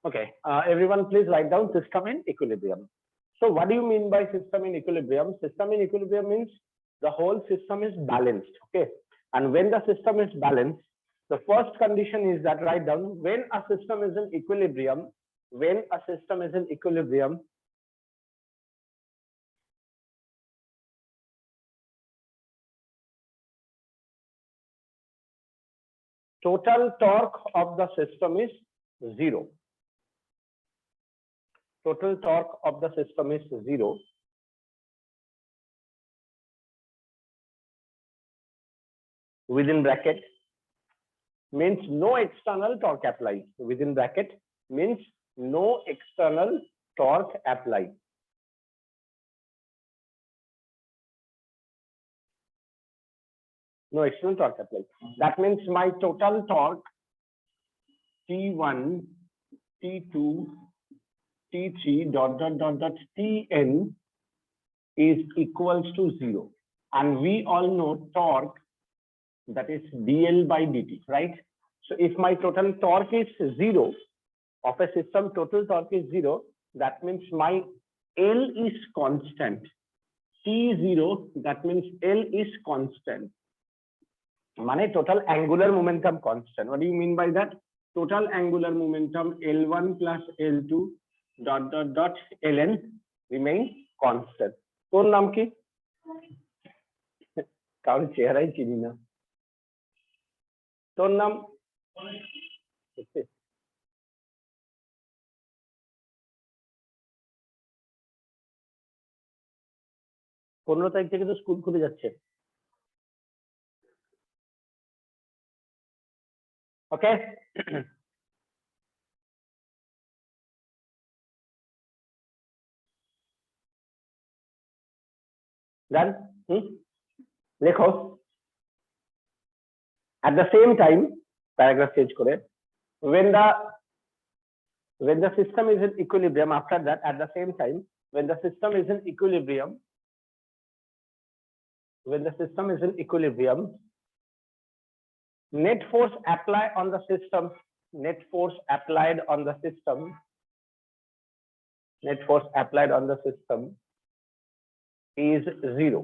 Okay, everyone please write down system in equilibrium. So what do you mean by system in equilibrium? System in equilibrium means the whole system is balanced. Okay, and when the system is balanced, the first condition is that write down when a system is in equilibrium. When a system is in equilibrium, total torque of the system is zero. Total torque of the system is zero. Within bracket means no external torque applied. Within bracket means no external torque applied. No external torque applied. That means my total torque T1, T2, T3 dot Tn is equals to 0. And we all know torque, that is dl by dt, right? So if my total torque is 0 of a system, total torque is 0, that means my L is constant. T0, that means L is constant. Mane total angular momentum constant. What do you mean by that? Total angular momentum L1 plus L2 dot Ln remains constant. তোর নাম কি? কারণ চেহারাই চিনি না। তোর নাম? 15 তারিখ থেকে তো স্কুল খুলে যাচ্ছে। Okay. Done? Lekho. At the same time, paragraph change kore. When the system is in equilibrium, after that, at the same time, when the system is in equilibrium, net force applied on the system is zero.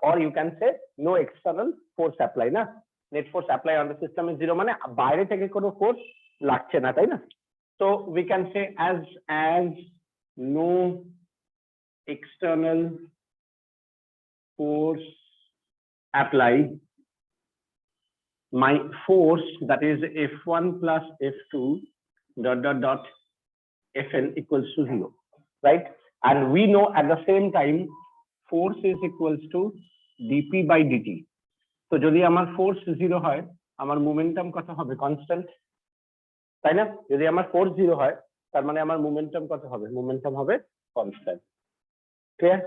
Or you can say no external force apply na. Net force apply on the system is zero, mane বাইরে থেকে কোনো force লাগছে না, তাই না? So we can say as no external force applied, my force, that is F1 plus F2 dot Fn equals to 0, right? And we know at the same time force is equals to dp by dt. So যদি আমার force 0 হয়, আমার momentum কত হবে? Constant, তাই না? যদি আমার force 0 হয়, তার মানে আমার momentum কত হবে? Momentum হবে constant. Clear?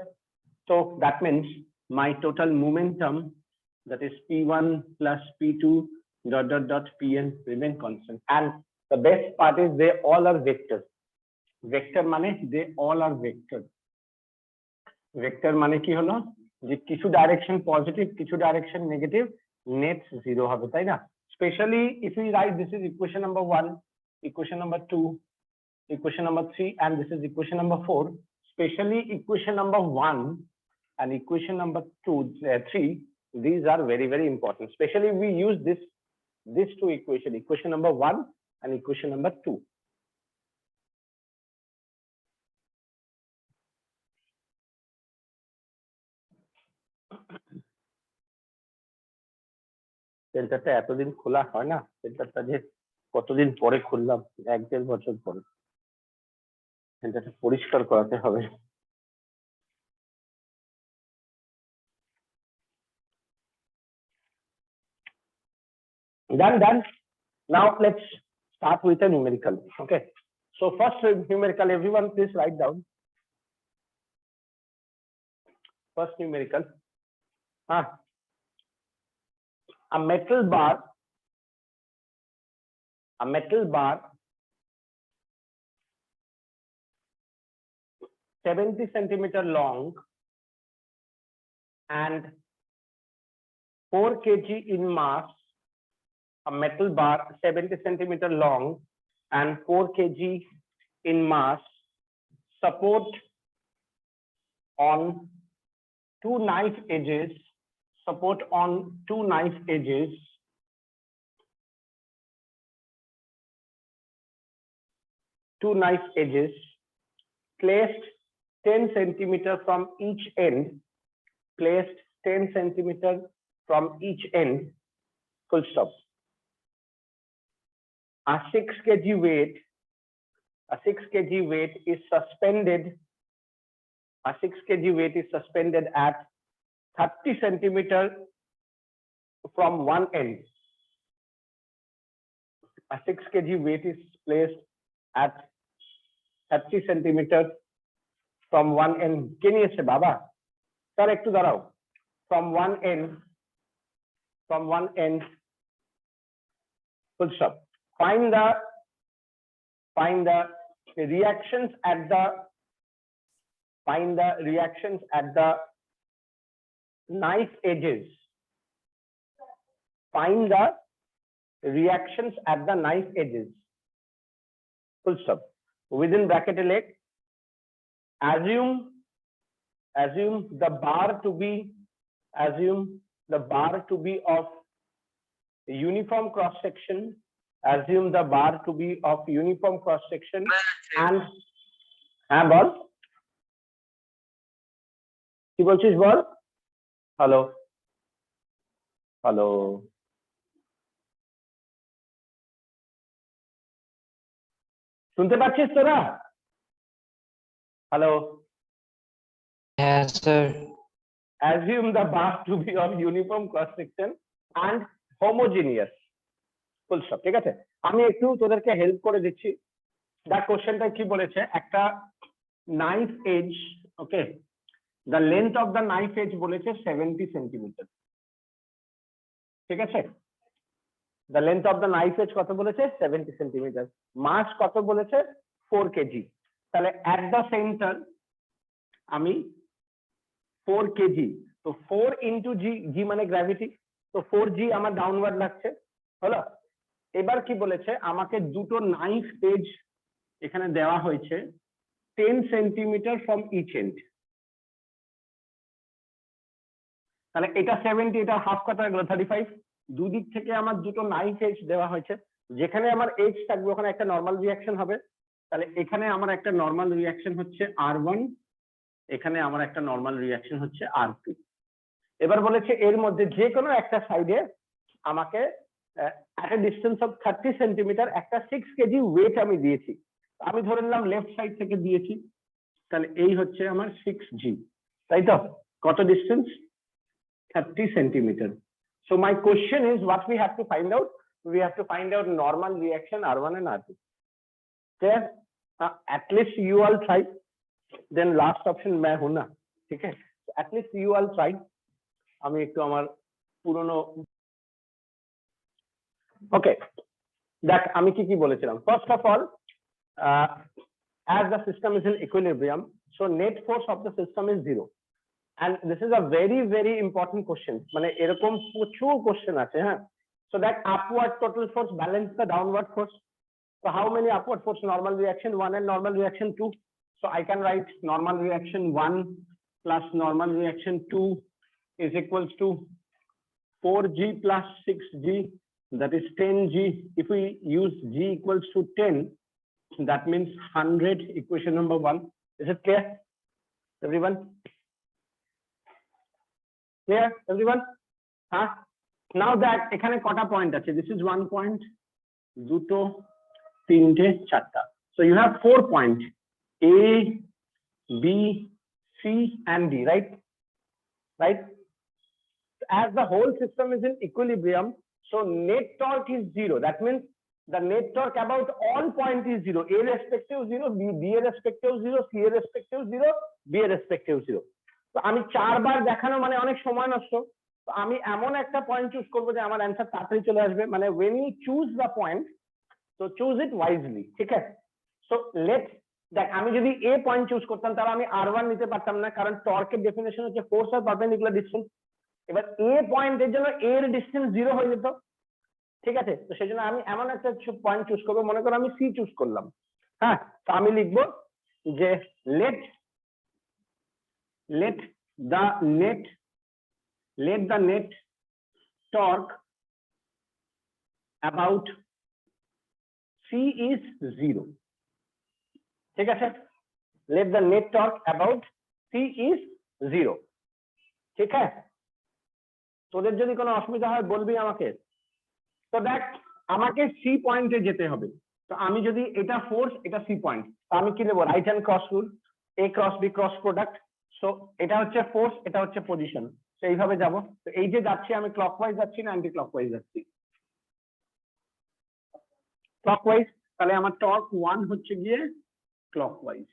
So that means my total momentum, that is P1 plus P2 dot Pn remain constant. And the best part is they all are vectors. Vector মানে they all are vector. Vector মানে কি হলো? যে কিছু direction positive, কিছু direction negative, net 0 হবে, তাই না? Especially if we write this is equation number 1, equation number 2, equation number 3, and this is equation number 4. Especially equation number 1 and equation number 3, these are very, very important. Especially we use these two equation number 1 and equation number 2. সেন্টারটা এতদিন খোলা হয় না, সেন্টারটা যে কতদিন পরে খুললাম, 1-1.5 বছর পরে। সেন্টারটা পরিষ্কার করাতে হবে। Done. Now let's start with a numerical. Okay. So first numerical, everyone please write down. First numerical. A metal bar 70 centimeter long and 4 kg in mass a metal bar 70 centimeter long and 4 kg in mass support on two knife edges, support on two knife edges placed 10 centimeter from each end, placed 10 centimeter from each end, full stop. A 6 kg weight is suspended. A 6 kg weight is suspended at 30 centimeter from one end. A 6 kg weight is placed at 30 centimeter from one end. Can you say, Baba? Sir, ekটু দাঁড়াও. From one end, full stop. Find the reactions at the knife edges. Find the reactions at the knife edges. Full stop. Within bracket elect, assume the bar to be of uniform cross section. Assume the bar to be of uniform cross section and ball. কি বলছিস বল? Hello শুনতে পাচ্ছিস তোরা? Hello? Yes, sir. Assume the bar to be of uniform cross section and homogeneous. Full stop. ঠিক আছে, আমি একটু তোদেরকে হেল্প করে দিচ্ছি। দ্যাট কোশ্চেনটা কি বলেছে, একটা knife edge, okay, the length of the knife edge বলেছে 70 সেন্টিমিটার। ঠিক আছে, the length of the knife edge কত বলেছে? 70 সেন্টিমিটার। মাস কত বলেছে? 4 কেজি। তাহলে অ্যাট দ্য সেন্টার আমি 4 কেজি, তো 4 ইন্টু জি, জি মানে গ্র্যাভিটি, তো 4g আমার ডাউনওয়ার্ড লাগছে, হলো। এবার কি বলেছে, আমাকে দুটো নাইফ এজ এখানে দেওয়া হয়েছে 10 সেন্টিমিটার ফ্রম ইচ এন্ড। তাহলে এটা 70, এটা হাফ কত হয়ে গেল? 35। দুদিক থেকে আমার দুটো নাইফ এজ দেওয়া হয়েছে, যেখানে আমার এজ থাকবে ওখানে একটা নর্মাল রিয়াকশন হবে। তাহলে এখানে আমার একটা নর্মাল রিয়াকশন হচ্ছে R1, এখানে আমার একটা নর্মাল রিয়াকশন হচ্ছে R2। এবার বলেছে এর মধ্যে যে কোনো একটা সাইডে আমাকে at a distance of 30 centimetre একটা 6 কেজি ওয়েট আমি দিয়েছি। আমি ধরে নিলাম লেফট সাইড থেকে দিয়েছি, তাহলে এই হচ্ছে আমার 6g, তাই তো? কত distance? 30 centimeter. So my question is, what we have to find out? We have to find out normal reaction R1 and R2. Clear? At least you all try. Then last option मैं हूँ ना, ठीक है? At least you all try. আমি একটু আমার পুরনো, ওকে, দেখ আমি কি বলেছিলাম। First of all, as the system is in equilibrium, so net force of the system is 0. And this is a very very important question, মানে এরকম প্রচুর কোশ্চেন আছে, হ্যাঁ। So that upward total force balance the downward force. So how many upward force? Normal reaction 1 and normal reaction 2. So I can write normal reaction 1 plus normal reaction 2 is equals to 4g plus 6g, that is 10g. If we use g equals to 10, that means 100, equation number 1. Is it clear, everyone? Clear, everyone? Huh? Now that এখানে কটা point আছে? This is 1 point, দুটো, তিনটে, চারটা। So you have 4 points, A, B, C and D, right? As the whole system is in equilibrium, so net torque is 0. That means the net torque about all point is 0. A respective 0, B respective 0, C respective 0, B respective 0. তো আমি 4 বার দেখানো মানে অনেক সময় নষ্ট। তো আমি এমন একটা পয়েন্ট চুজ করবো যে আমার অ্যান্সার তাড়াতাড়ি চলে আসবে। মানে when you choose the point, so choose it wisely, ঠিক আছে? So let's, দেখ আমি যদি A পয়েন্ট চুজ করতাম তাহলে আমি R1 নিতে পারতাম না, কারণ টর্কের ডেফিনেশন হচ্ছে ফোর্স আর পারপেন্ডিকুলার ডিসটেন্স। এবার A পয়েন্টের জন্য A এর ডিসটেন্স 0 হয়ে যেত, ঠিক আছে, তো সেই জন্য আমি এমন একটা পয়েন্ট চুজ করবো, মনে করো আমি সি চুজ করলাম। হ্যাঁ, তো আমি লিখবো যে late the net torque about C is 0। ঠিক আছে, let the net torque about C is 0। ঠিক আছে, তোদের যদি কোনো অসুবিধা হয় বলবি আমাকে। তো দেখ, আমাকে সি পয়েন্টে যেতে হবে। তো আমি যদি এটা ফোর্স, এটা সি পয়েন্ট, তো আমি কি নেবো? Right hand cross rule, A cross B cross product. So এটা হচ্ছে ফোর্স, এটা হচ্ছে পজিশন। তো এইভাবে যাব। তো এই যে যাচ্ছি আমি ক্লকওয়াইজ যাচ্ছি না অ্যান্টি ক্লকওয়াইজ যাচ্ছি? ক্লকওয়াইজ। তাহলে আমার টর্ক 1 হচ্ছে গিয়ে ক্লকওয়াইজ।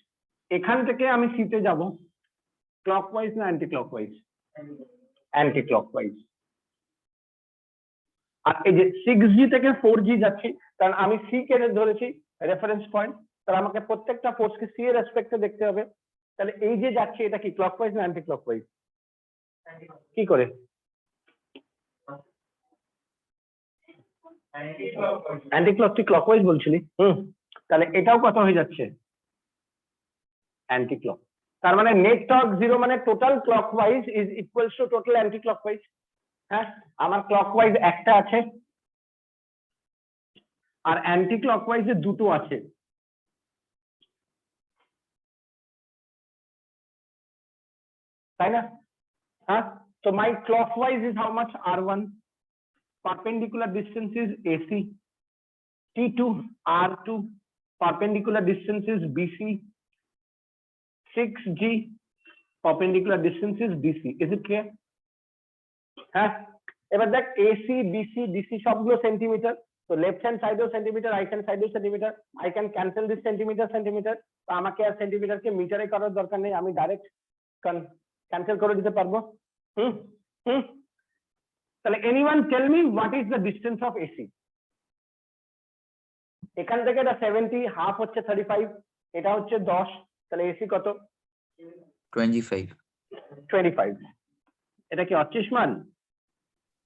এখান থেকে আমি সিতে যাব, ক্লকওয়াইজ না অ্যান্টি ক্লকওয়াইজ? Anticlockwise. আর এই যে 6G থেকে 4G যাচ্ছি, কারণ আমি সি কে ধরেছি রেফারেন্স পয়েন্ট, তাহলে আমাকে প্রত্যেকটা ফোর্সকে সি এর রেসপেক্টে দেখতে হবে। তাহলে এই যে যাচ্ছি এটা কি ক্লকওয়াইজ না অ্যান্টি ক্লকওয়াইজ? কি করে? অ্যান্টি ক্লক, তুই ক্লকওয়াইজ বলছিলি। তাহলে এটাও কত হয়ে যাচ্ছে? Anti clock. তার মানে নেট টর্ক 0 মানে total clockwise is equals to total anti clockwise. হ্যাঁ, আমার ক্লকওয়াইজ একটা আছে আর অ্যান্টি ক্লকওয়াইজে দুটো আছে। তাই না? হ্যাঁ, so my clockwise is how much? R1. Perpendicular distance is AC. T2 R2. Perpendicular distance is BC. 6G. Perpendicular distance is DC. Is it clear? হ্যাঁ, এবার দেখ AC BC DC সবগুলো সেন্টিমিটার। তো লেফট হ্যান্ড সাইডেও centimetre, right hand সাইডেও centimetre. I can cancel this centimetre. তো আমাকে আর সেন্টিমিটারকে মিটারে করার দরকার নেই, আমি ডাইরেক্ট ক্যান্সেল করে দিতে পারবো। তাহলে anyone tell me what is the distance of AC? এখান থেকে এটা 70, হাফ হচ্ছে 35, এটা হচ্ছে 10, তাহলে এসি কত? 25। এটা কি অচ্ছিস মান?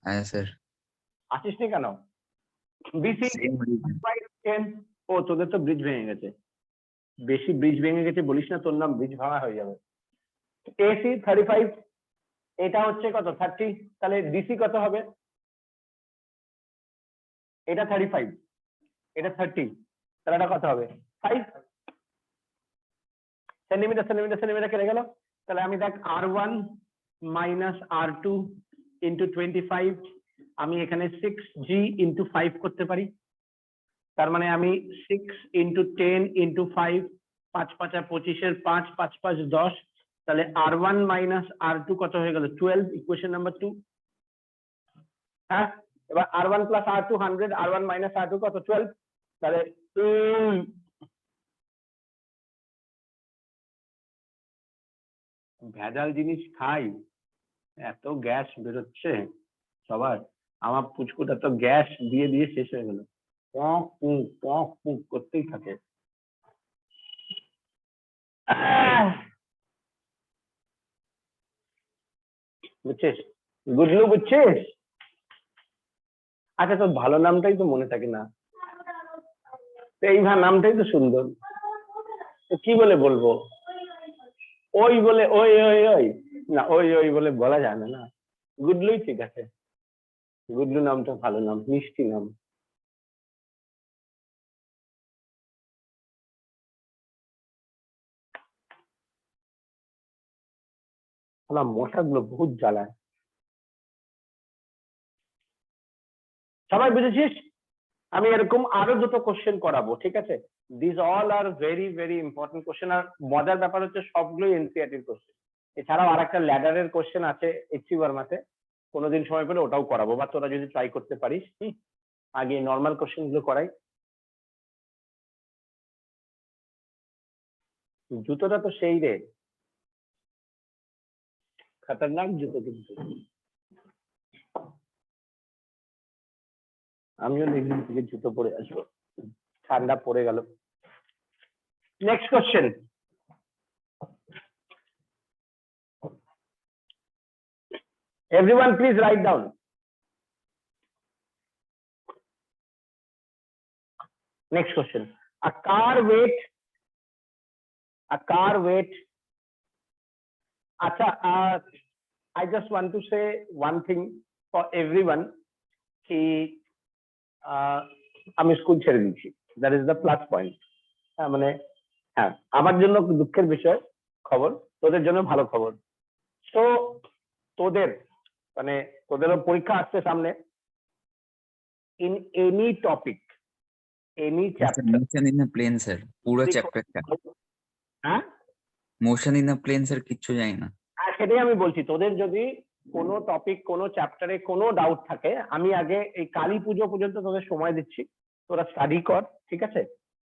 হ্যাঁ স্যার। আসিস নি কেন? বিসি 10। ও তোদের তো ব্রিজ ভেঙে গেছে, বেশি ব্রিজ ভেঙে গেছে বলিস না, তোর নাম ব্রিজ ভাঙা হয়ে যাবে। এসি 35, এটা হচ্ছে কত? 30। তাহলে ডিসি কত হবে? এটা 35, এটা 30, তাহলে এটা কত হবে? 5 সেন্টিমিটার কেটে গেল। তাহলে আমি দেখ R1 মাইনাস R2 ইন্টু 25, আমি এখানে 6G ইন্টু 5 করতে পারি। তার মানে আমি 6 ইন্টু 10 ইন্টু 5, 5 5 25 5, 5 5 10। তাহলে R1 মাইনাস R2 কত হয়ে গেল? 12, ইকুয়েশন নাম্বার 2। হ্যাঁ, এবার R1 plus R2 100, R1 minus R2 কত? 12। তাহলে ভেজাল জিনিস খাই, এত গ্যাস বেরোচ্ছে সবার। আমার পুচকুটা তো গ্যাস দিয়ে দিয়ে শেষ হয়ে গেল, পক পুক করতেই থাকে। বুঝছিস গুডলু, বুঝছিস? আচ্ছা, তোর ভালো নামটাই তো মনে থাকে না, এই নামটাই তো সুন্দর, তো কি বলে বলবো? ওই বলে ওই ওই ওই না, ওই ওই বলে বলা যায় না। গুডলুই ঠিক আছে, গুডলু নামটা ভালো নাম, মিষ্টি নাম। আমার মশাগুলো বহুত জ্বালায়। সবাই বুঝেছিস? আমি এরকম আরো দুটো কোশ্চেন করাবো, ঠিক আছে? This all are very very important question. আর মজার ব্যাপার হচ্ছে সবগুলোই এনসিইআরটির কোশ্চেন। এছাড়াও আর একটা ল্যাডারের কোশ্চেন আছে এইচসি বার্মাতে, কোনোদিন সময় পেলে ওটাও করাবো, বা তোরা যদি ট্রাই করতে পারিস। আগে নর্মাল কোশ্চেন গুলো করাই। জুতোটা তো সেই রে, খতরনাক জুতো কিন্তু। আমিও দেখলাম থেকে জুতো পরে আসবো, ঠান্ডা পড়ে গেল। Next question, everyone please write down. Next question. A car weight. Acha, I just want to say one thing for everyone. Ki, আমি স্কুল ছেড়ে দিচ্ছি, that is the plus point. মানে হ্যাঁ, আমার জন্য দুঃখের বিষয় খবর, তোদের জন্য ভালো খবর। সো তোদের মানে তোদেরও পরীক্ষা আসছে সামনে। In any topic, any chapter, motion in a plane sir, পুরো চ্যাপ্টারটা হ্যাঁ motion in a plane sir, কিচ্ছু জানি না। সেটাই আমি বলছি, তোদের যদি কোনো টপিক কোনো চ্যাপ্টারে কোনো ডাউট থাকে, আমি আগে এই কালী পুজো পর্যন্ত তোদের সময় দিচ্ছি, তোরা স্টাডি কর, ঠিক আছে?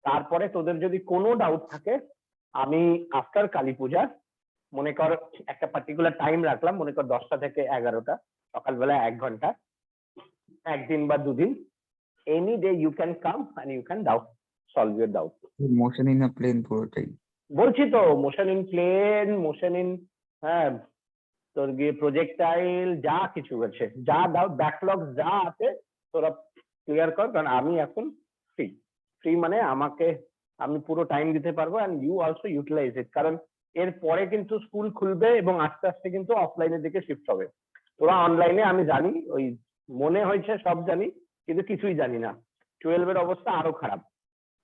তারপরে তোদের যদি কোনো ডাউট থাকে, আমি আফটার কালী পূজা মনে কর একটা পার্টিকুলার টাইম রাখলাম, মনে কর 10টা থেকে 11টা, সকালবেলা 1 ঘন্টা, একদিন বা দুদিন, any day you can come and you can doubt solve your doubt. Motion in a plane পুরোটাই বলছি তো, motion in plane, motion in, হ্যাঁ, তোর গিয়ে প্রজেক্টাইল, যা কিছু আছে, যা ডাউট ব্যাকলগ যা আছে তোরা ক্লিয়ার কর, কারণ আমি এখন ফ্রি মানে আমাকে আমি পুরো টাইম দিতে পারবো, এন্ড ইউ অলসো ইউটিলাইজ ইট, কারণ এর পরে কিন্তু স্কুল খুলবে এবং আস্তে আস্তে কিন্তু অফলাইনের দিকে শিফট হবে। তোরা অনলাইনে আমি জানি, ওই মনে হয়েছে সব জানি, কিন্তু কিছুই জানি না। 12 এর অবস্থা আরো খারাপ,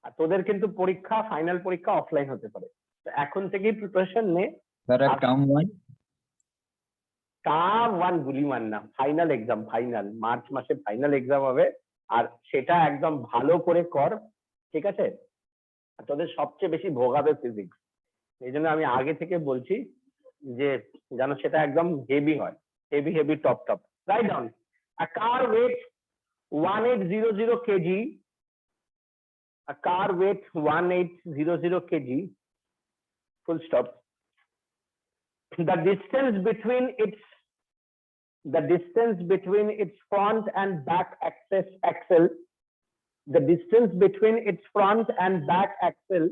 আর তোদের কিন্তু পরীক্ষা, ফাইনাল পরীক্ষা অফলাইন হতে পারে। তো এখন থেকেই প্রিপারেশন নে। স্যার। আর টার্ম 1 টার্ম 1 গুলিমান না, ফাইনাল এক্সাম, ফাইনাল মার্চ মাসে ফাইনাল এক্সাম হবে, আর সেটা একদম ভালো করে কর, ঠিক আছে? আর তোদের সবচেয়ে বেশি ভোগাবে ফিজিক্স, এই জন্য আমি আগে থেকে বলছি যে যেন সেটা একদম হেভি হয়, heavy top. Write down. A car weight 1800 kg. A car weight 1800 kg. Full stop. The distance between its front and back axle. The distance between its front and back axle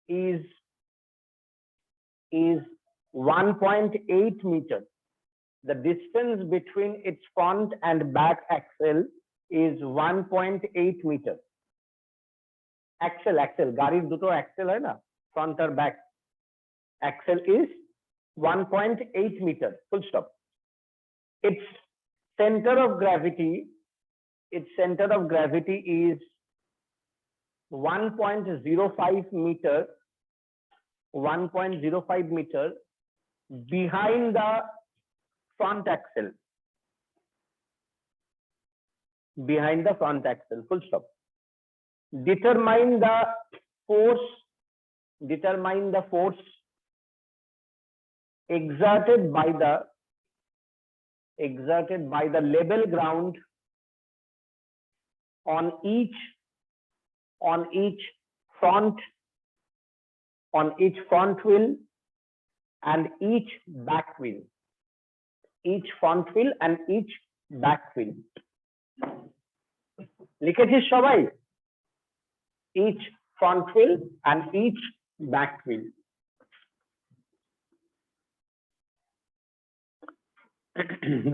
is 1.8 meter. The distance between its front and back axle is 1.8 meter. Axle, গাড়ির দুটো axle হয় না, front R back, axle is 1.8 meter. Full stop. Its center of gravity is 1.05 meter. 1.05 meter behind the front axle. Full stop. Determine the force exerted by the level ground on each front wheel and each back wheel. লিখেছিস সবাই? Each front wheel and each back wheel.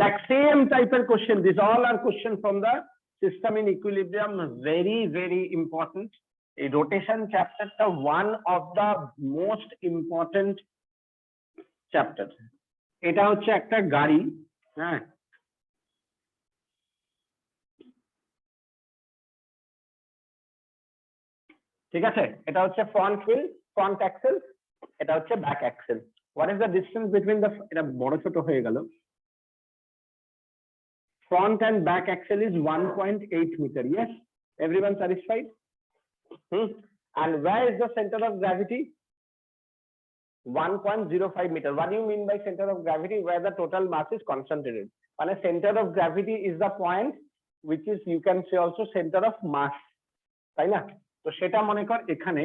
That same type of question, these all are questions from the system in equilibrium, very important. A rotation chapter, one of the most important chapters. এটা হচ্ছে একটা গাড়ি, হ্যাঁ, ঠিক আছে? এটা হচ্ছে front wheel, front axle, এটা হচ্ছে back axle. What is the distance between the, এটা বড় ছোট হয়ে গেল, front and back axle is 1.8 meter. Yes, everyone satisfied? And where is the center of gravity? 1.05 meter. What do you mean by center of gravity? Where the total mass is concentrated. And center of gravity is the point which is, you can say also, center of mass, তাই না? তো সেটা মনে কর এখানে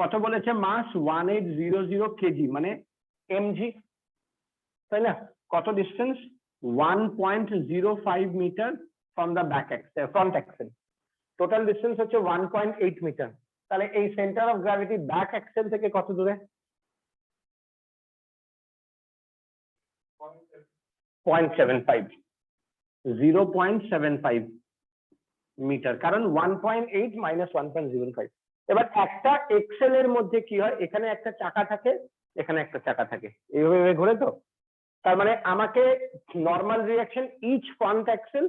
কত বলেছে, মাস 1800 KG মানে mg, তাই না? কত distance? 1.05 metre from the back axle, front axle. Total distance হচ্ছে 1.8 মিটার। তাহলে এই centre of gravity back axle থেকে কত দূরে? 0.75 মিটার, কারণ 1.8 মাইনাস 1.05। এবার একটা এক্সেল এর মধ্যে কি হয়, এখানে একটা চাকা থাকে, এখানে একটা চাকা থাকে, এইভাবে ঘোরে। তো তার মানে আমাকে normal reaction each front axle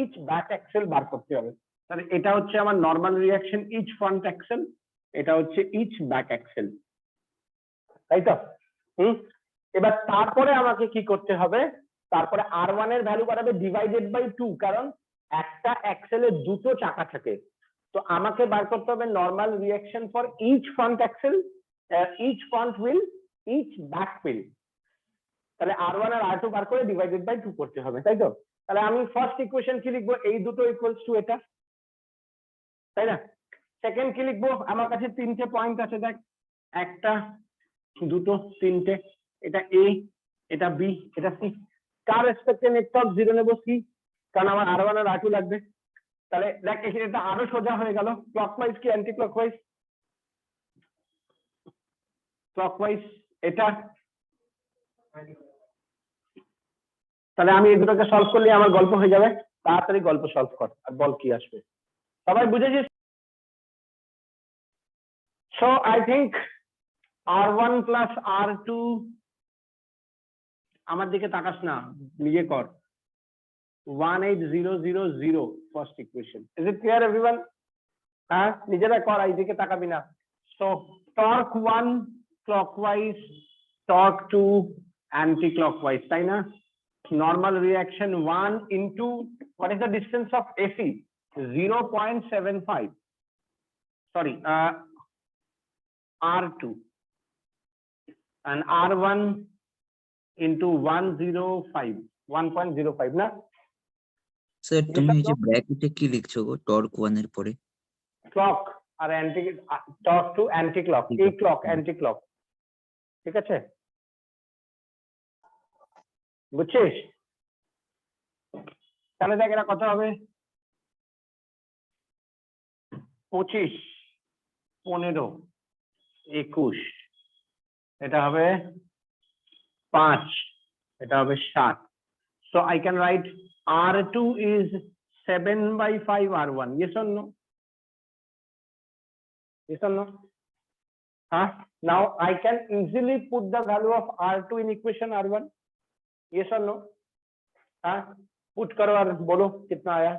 each back axle বার করতে হবে। তাহলে এটা হচ্ছে আমার normal reaction each front axle, এটা হচ্ছে ইচ ব্যাক অ্যাক্সেল, তাই তো? এবার তারপরে আমাকে কি করতে হবে, তারপরে R1 এর ভ্যালু বাড়াবে ডিভাইডেড বাই 2, কারণ একটা অ্যাক্সেলে দুটো চাকা থাকে। তো আমাকে বার করতে হবে normal reaction for each front axle, each front wheel, each back wheel. তাহলে R1 আর R2 বার করে ডিভাইডেড বাই 2 করতে হবে, তাই তো? তাহলে আমি ফার্স্ট ইকুয়েশন কি লিখবো, এই দুটো ইকুয়ালস টু এটা, তাই না? সেকেন্ড কি লিখবো, আমার কাছে তিনটে পয়েন্ট আছে, দেখ, একটা, দুটো, তিনটে। এটা এ, এটা বি, এটা সি। কার রেসপেক্টে নেট টর্ক 0 নেবো? সি, কারণ আমার R1 আর R2 লাগবে। তাহলে দেখ এখানে এটা আরো সোজা হয়ে গেল। ক্লকওয়াইজ কি অ্যান্টি ক্লকওয়াইজ? ক্লকওয়াইজ এটা। তাহলে আমি এই দুটোকে সলভ করলে আমার গল্প হয়ে যাবে। তাড়াতাড়ি গল্প সলভ কর আর বল কি আসবে। সবাই বুঝেছিস? So I think R1 plus R2, আমার দিকে তাকাস না, নিজে কর। 18000 first equation. Is it clear everyone? হ্যাঁ, নিজেরা কর, এইদিকে তাকাবি না। So torque 1 clockwise, torque 2 anti clockwise, তাই না? Normal reaction 1 into what is the distance of AC? 0.75. Sorry, R2 and R1 into 105, 1.05 না? স্যার তুমি এই যে ব্র্যাকেটে কি লিখছো গো টর্ক 1 এর পরে? ক্লক আর anti, torque two anti clock, এই ক্লক অ্যান্টি ক্লক, ঠিক আছে? বুঝছিস? তাহলে দেখ এটা কত হবে, 25, 15, 21, এটা হবে 5, এটা হবে 7। So I can write R2 is 7/5 R1. Yes or no? Yes or no? Huh? Now I can easily put the value of R2 in equation R1. Yes or no? Huh? Put करो और बोलो कितना आया।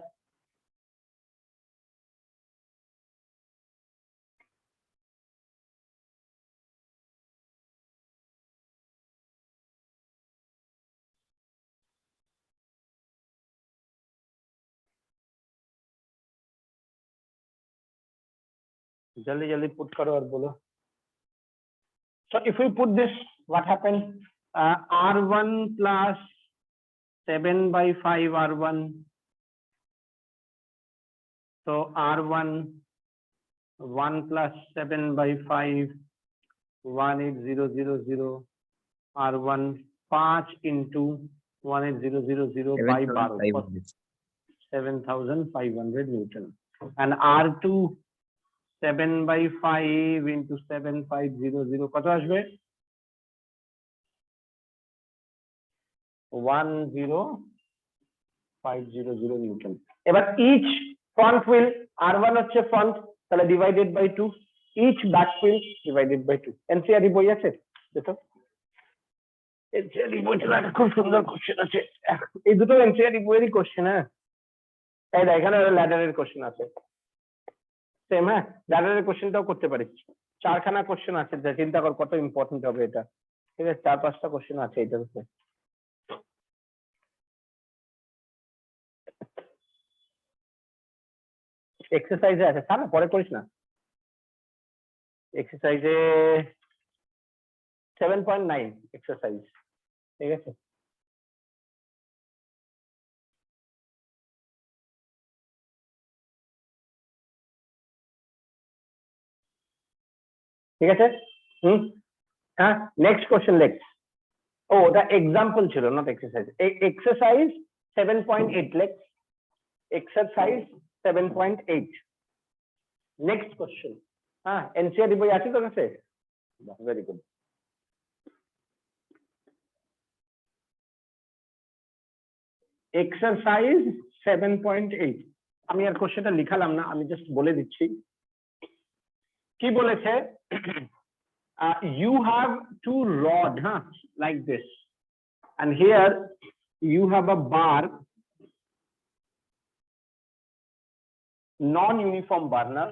जल्दी जल्दी put करो और बोलो। So if we put this, what happened? R1 plus 7/5 R1. So R1 1 plus 7/5, 18000, R1 5 into 18000 by 12, 7500 Newton, and R2 7/5 into 7500 কত আসবে? 10500 নিউটন। এবার ইচ ফ্রন্ট হুইল, R1 হচ্ছে ফ্রন্ট, তাহলে divided by 2, each back wheel divided by 2। NCERT বই আছে দেখো, NCERT বইটা একটা খুব সুন্দর কোশ্চেন আছে, এই দুটো এনসিআরটি বইয়েরই কোশ্চেন। হ্যাঁ, এই দেখ এখানে ল্যাডারের কোশ্চেন আছে সেম। হ্যাঁ, ল্যাডারের কোশ্চেনটাও করতে পারিস, 4খানা কোশ্চেন আছে, চিন্তা কর কত ইম্পর্টেন্ট হবে এটা। ঠিক আছে, 4-5টা কোশ্চেন আছে এটার উপরে। এক্সারসাইজে আছে, ছাড় না, পরে করিস না। এক্সারসাইজে 7.9 এক্সারসাইজ, ঠিক আছে? ঠিক আছে, হ্যাঁ, নেক্সট কোশ্চেন লেটস। ও ওটা এক্সাম্পল ছিল, not exercise. Exercise 7.8 let's, exercise 7.8। Next question. হ্যাঁ, এনসিআরটি বই আছে তোর কাছে? Very good. Exercise 7.8. আমি আর কোশ্চেনটা লিখালাম না, আমি জাস্ট বলে দিচ্ছি কি বলেছে। You have two rod, like this, and here you have a bar, non-uniform bar না?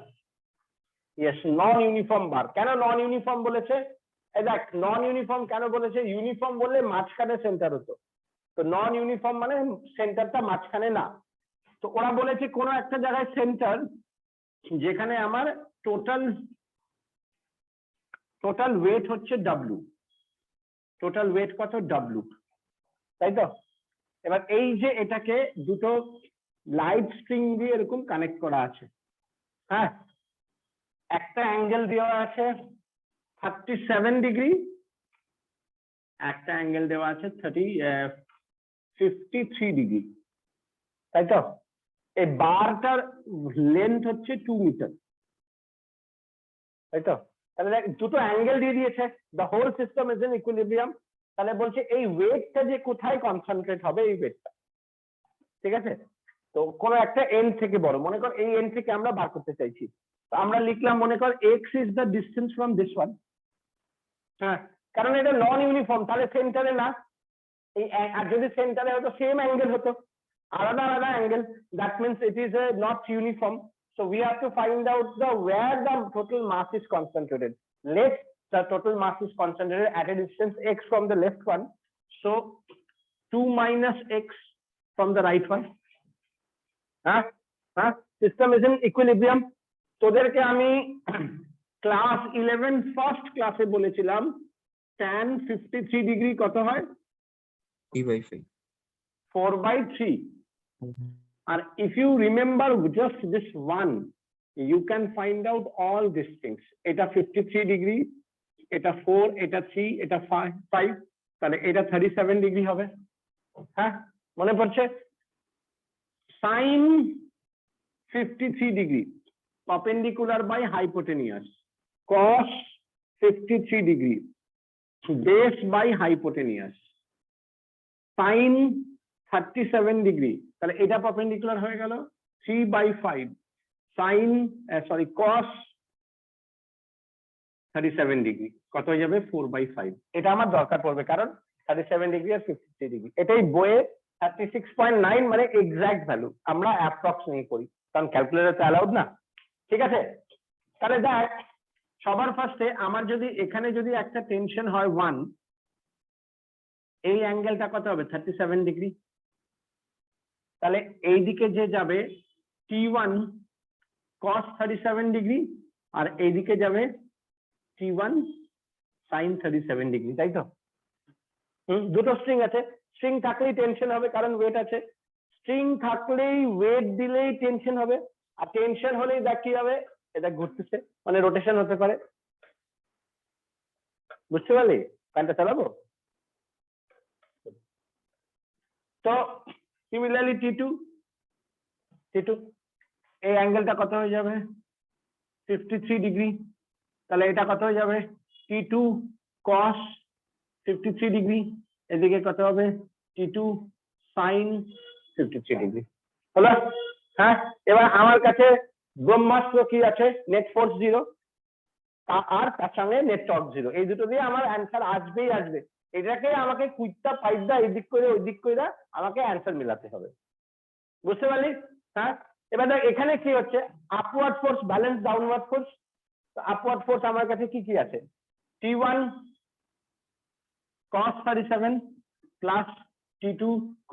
Yes, non-uniform bar. কেন non-uniform বলেছে? এই দেখ non-uniform কেন বলেছে? ইউনিফর্ম বললে মাঝখানে সেন্টার হতো, তো non-uniform মানে সেন্টারটা মাঝখানে না। তো ওরা বলেছে কোনো একটা জায়গায় সেন্টার যেখানে আমার টোটাল ওয়েট হচ্ছে W, টোটাল ওয়েট কত W, তাই তো? এবার এই যে এটাকে দুটো লাইট স্ট্রিং দিয়ে এরকম কানেক্ট করা আছে, হ্যাঁ, একটা অ্যাঙ্গেল দেওয়া আছে 37 ডিগ্রি, একটা অ্যাঙ্গেল দেওয়া আছে 53 ডিগ্রি, তাই তো? এই বারটার লেন্থ হচ্ছে 2 মিটার, তাই তো? তাহলে দুটো অ্যাঙ্গেল দিয়ে দিয়েছে, the whole system is in equilibrium. তাহলে বলছে এই ওয়েটটা যে কোথায় কনসেন্ট্রেট হবে, এই ওয়েটটা, ঠিক আছে? তো কোনো একটা এন থেকে বড়, মনে কর এই এন থেকে আমরা বার করতে চাইছি, তো আমরা লিখলাম মনে কর x is the distance from this one, হ্যাঁ, কারণ এটা নন ইউনিফর্ম, তাহলে সেন্টারে না, এই আর যদি সেন্টারে হতো সেম অ্যাঙ্গেল হতো, আলাদা আলাদা angle, that means it is not uniform. So we have to find out where the total mass is concentrated. Let the total mass is concentrated at a distance x from the left one. So 2 minus x from the right one. System is in equilibrium. তোদেরকে আমি class 11 first ক্লাসে বলেছিলাম tan 53 degree কত হয়? 3/5. 4/3. And if you remember just this one, you can find out all these things. Eta 53 degree, eta 4, eta 3, eta 5, তাহলে এটা 37 degree হবে, হ্যাঁ, মনে পড়ছে? sin 53 degree perpendicular by hypotenuse, cos 53 degree base by hypotenuse, sin 37 degree, তাহলে এটা perpendicular হয়ে গেল 3/5 sin cos 37 ডিগ্রি কত হয়ে যাবে 4/5। এটা আমার দরকার পড়বে কারণ 37 ডিগ্রি আর 53 ডিগ্রি এটাই বইয়ে 36.9 মানে এক্সাক্ট ভ্যালু, আমরা অ্যাপ্রক্স নিয়ে করি কারণ ক্যালকুলেটর তো অ্যালাউড না, ঠিক আছে? তাহলে দেখ সবার ফার্স্টে আমার যদি এখানে যদি একটা টেনশন হয় 1, এই অ্যাঙ্গেলটা কত হবে 37 ডিগ্রি, তাহলে এইদিকে যে যাবে T1 cos 37 ডিগ্রি আর এইদিকে যাবে T1 sin 37 ডিগ্রি, তাই তো? দুটো স্ট্রিং আছে, স্ট্রিং থাকলেই টেনশন হবে কারণ ওয়েট আছে, স্ট্রিং থাকলেই ওয়েট দিলেই টেনশন হবে, আর টেনশন হলেই দেখ কি হবে, এটা ঘুরতেছে মানে রোটেশন হতে পারে, বুঝতে পারলি? ফ্যানটা চালাবো তো সিমিলারলি T2 এই অ্যাঙ্গেলটা কত হয়ে যাবে 53 ডিগ্রি, তাহলে এটা কত হয়ে যাবে T2 cos 53 ডিগ্রি, এদিকে কত হবে T2 sin 53 ডিগ্রি, হলো? হ্যাঁ, এবার আমার কাছে ব্রহ্মাস্ত্র কি আছে, নেট ফোর্স 0 আর তার সঙ্গে নেট টর্ক 0, এই দুটো দিয়ে আমার অ্যান্সার আসবেই আসবে, এটাকে আমাকে কুইকটা পাইদা এদিক করে ওই দিক করে আমাকে অ্যান্সার মিলাতে হবে, বুঝতে পারলি? হ্যাঁ, এবার দেখ এখানে কি হচ্ছে upward force balance downward force, upward force আমার কাছে কি কি আছে T1 cos 37 plus T2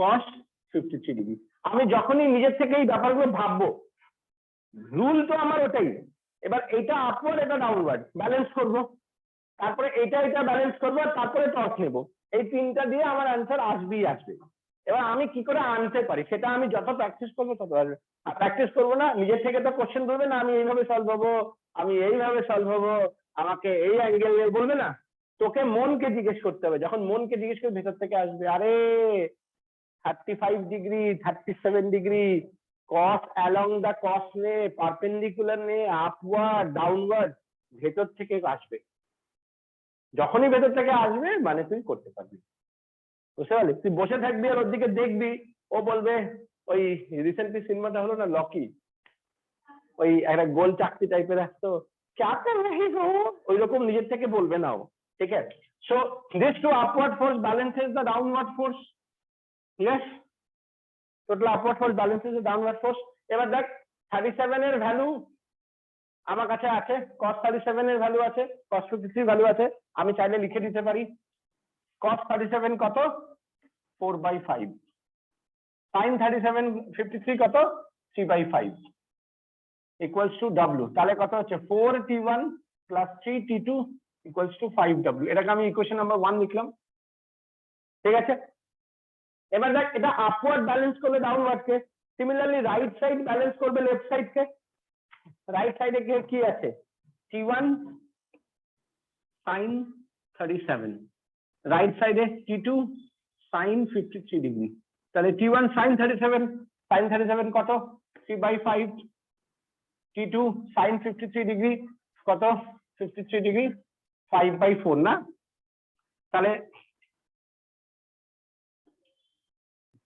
cos 53 degree. আমি যখনই নিজের থেকে এই ব্যাপারগুলো ভাববো, রুল তো আমার ওটাই, এবার এটা আপওয়ার্ড এটা ডাউনওয়ার্ড ব্যালেন্স করব, তারপরে এটা ব্যালেন্স করবো, তারপরে টর্ক নেব, এই তিনটা দিয়ে আমার অ্যান্সার আসবেই আসবে। এবার আমি কি করে আনতে পারি সেটা আমি যত প্র্যাকটিস করবো তত আসবে, আর প্র্যাকটিস করবো না নিজের থেকে তো কোশ্চেন করবে না, আমি এইভাবে সলভ হবো, আমি এইভাবে সলভ হবো, আমাকে এই অ্যাঙ্গেল বলবে না, তোকে মনকে জিজ্ঞেস করতে হবে, যখন মনকে জিজ্ঞেস করে ভেতর থেকে আসবে আরে 35 degree 37 degree cos along the cos নে পারপেন্ডিকুলার নে আপওয়ার্ড ডাউনওয়ার্ড ভেতর থেকে আসবে, যখনই ভেতর থেকে আসবে মানে তুই করতে পারবি, বুঝতে পারলি? তুই বসে থাকবি আর ওর দিকে দেখবি, ও বলবে ওই রিসেন্টলি সিনেমাটা হলো না লকি, ওই একটা গোল চাকরি টাইপের আসতো, ওই রকম নিজের থেকে বলবে না ও, ঠিক আছে? So this two upward force balances the downward force. Yes, total upward force balances the downward force. এবার দেখ 37 এর ভ্যালু আমার কাছে আছে, cos 37 এর ভ্যালু আছে, cos 53 ভ্যালু আছে, আমি চাইলে লিখে দিতে পারি cos 37 কত 4/5, sin 37 53 কত 3/5 equals to w, তাহলে কত হচ্ছে 4t1 plus 3t2 equals to 5w। এটাকে আমি ইকুয়েশন নাম্বার 1 লিখলাম, ঠিক আছে? এবার দেখ এটা আপওয়ার্ড ব্যালেন্স করবে ডাউনওয়ার্ড কে, সিমিলারলি রাইট সাইড ব্যালেন্স করবে লেফট সাইড কে। রাইট সাইডে কি আছে t1 sin 37, রাইট সাইডে t2 sin 53 ডিগ্রি, তাহলে t1 sin 37 কত 3/5, t2 sin 53 ডিগ্রি কত 53 ডিগ্রি 5/4 না? তাহলে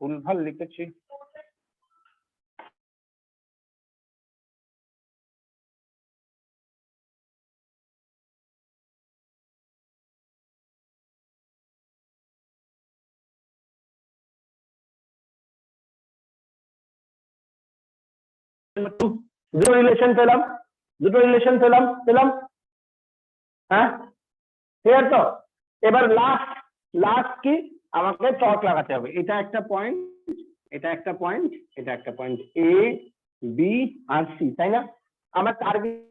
ভুলভাল লিখেছি, দুটো রিলেশন পেলাম, হ্যাঁ ক্লিয়ার তো? এবার লাস্ট কি আমাকে টর্ক লাগাতে হবে, এটা একটা পয়েন্ট, এটা একটা পয়েন্ট, এটা একটা point, A B R C, তাই না? আমার টার্গেট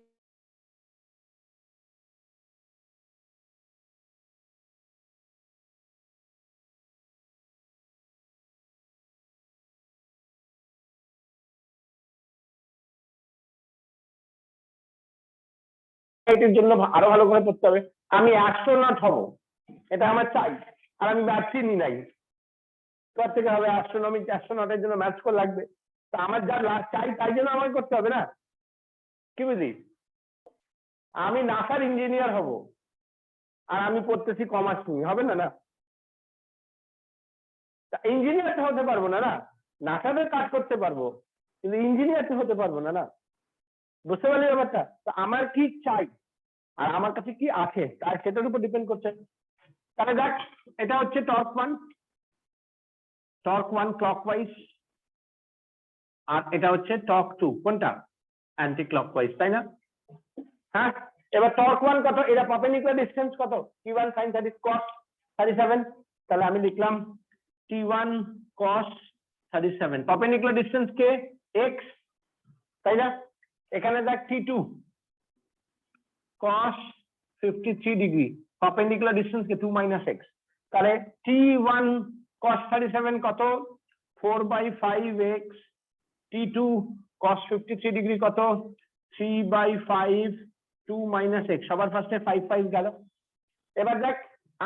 এর জন্য আরো ভালো করে পড়তে হবে, আমি অ্যাস্ট্রোনট হব এটা আমার চাই, আর আমি ম্যাথ নি নাই, কোথা থেকে হবে? অ্যাস্ট্রোনটের জন্য ম্যাথ স্কোর লাগবে, তো আমার যা চাই তাই জন্য আমাকে করতে হবে না, কি বুঝলি? আমি নাসার ইঞ্জিনিয়ার হব আর আমি পড়তেছি কমার্স নিয়ে, হবে না? না ইঞ্জিনিয়ার তো হতে পারবো না, না নাসাতে কাজ করতে পারবো কিন্তু ইঞ্জিনিয়ার তো হতে পারবো না, না বুঝতে পারলি ব্যাপারটা? তো আমার কি চাই আর আমার কাছে কি আছে তার সেটার উপর ডিপেন্ড করছে। তাহলে দেখ এটা হচ্ছে টর্ক ওয়ান ক্লকওয়াইজ, আর এটা হচ্ছে টর্ক টু কোনটা অ্যান্টি ক্লকওয়াইজ, তাই না? হ্যাঁ, এবার টর্ক ওয়ান কত, এটা পারপেন্ডিকুলার ডিসটেন্স কত t1 sin 30 cos 37, তাহলে আমি লিখলাম t1 cos 37, পারপেন্ডিকুলার ডিসটেন্স কে x, তাই না? এখানে দেখ t2 cos 53 degree, perpendicular distance কে 2 - x, তাহলে t1 cos 37 কত 4/5x, t2 cos 53 ডিগ্রি কত 3/5 2 - x, সবার ফার্স্টে 5 গেল। এবার দেখ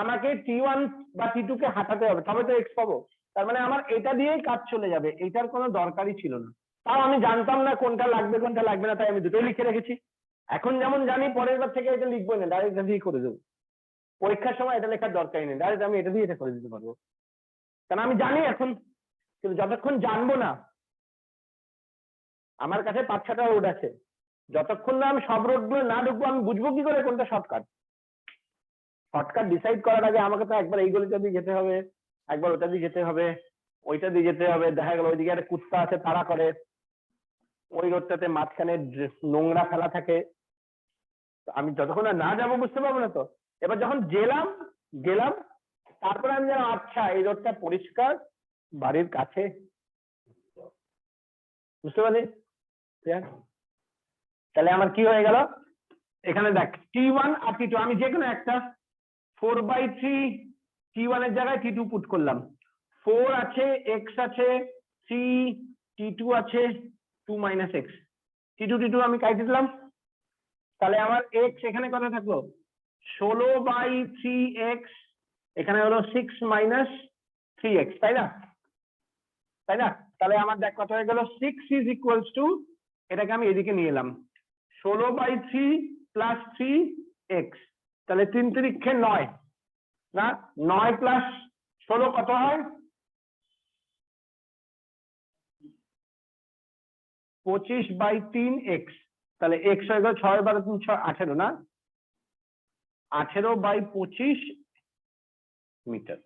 আমাকে t1 বা t2 কে হাঁটাতে হবে তবে তো x পাবো, তার মানে আমার এটা দিয়েই কাজ চলে যাবে, এটার কোনো দরকারই ছিল না। তাও আমি জানতাম না কোনটা লাগবে কোনটা লাগবে না, তাই আমি দুটোই লিখে রেখেছি। এখন যেমন জানি পরের বার থেকে এটা লিখবো না, ডাইরেক্ট এটা দিয়ে করে দেবো, পরীক্ষার সময় এটা লেখার দরকারই নেই, ডাইরেক্ট আমি এটা দিয়ে এটা করে দিতে পারবো, কারণ আমি জানি এখন। কিন্তু যতক্ষণ জানবো না, আমার কাছে 5-6টা রোড আছে, যতক্ষণ না আমি সব রোড গুলো না ঢুকবো আমি বুঝবো কি করে কোনটা শর্টকাট? শর্টকাট ডিসাইড করার আগে আমাকে তো একবার এই গলিটা দিয়ে যেতে হবে, একবার ওটা দিয়ে যেতে হবে, ওইটা দিয়ে যেতে হবে, দেখা গেল ওইদিকে একটা কুত্তা আছে তাড়া করে, ওই রোডটাতে মাঝখানে নোংরা ফেলা থাকে, আমি যতক্ষণ না যাবো বুঝতে পারবো না তো। এবার যখন গেলাম তারপরে আমি জানো আচ্ছা এই রোডটা পরিষ্কার, বাড়ির কাছে, বুঝতে পারলি? তাহলে আমার কি হয়ে গেল, এখানে দেখ t1 আর t2 আমি যে কোনো একটা 4/3 t1 এর জায়গায় t2 পুট করলাম, 4 আছে x আছে 3 t2 আছে 2 - x, t2 আমি কাটে দিলাম, তাহলে আমার x এখানে কত থাকলো 16/3x, এখানে হলো 6 - 3x, তাই না? তাহলে আমার দেখ কত হয়ে গেল 6 is equals to, এটাকে আমি এদিকে নিয়ে এলাম 16/3 plus 3x, তাহলে 3 × 3 = 9, না 9 + 16 কত হয় 25/3x, তাহলে x হয়ে গেল 6 12 3 6 18 না, 18/25 মিটার,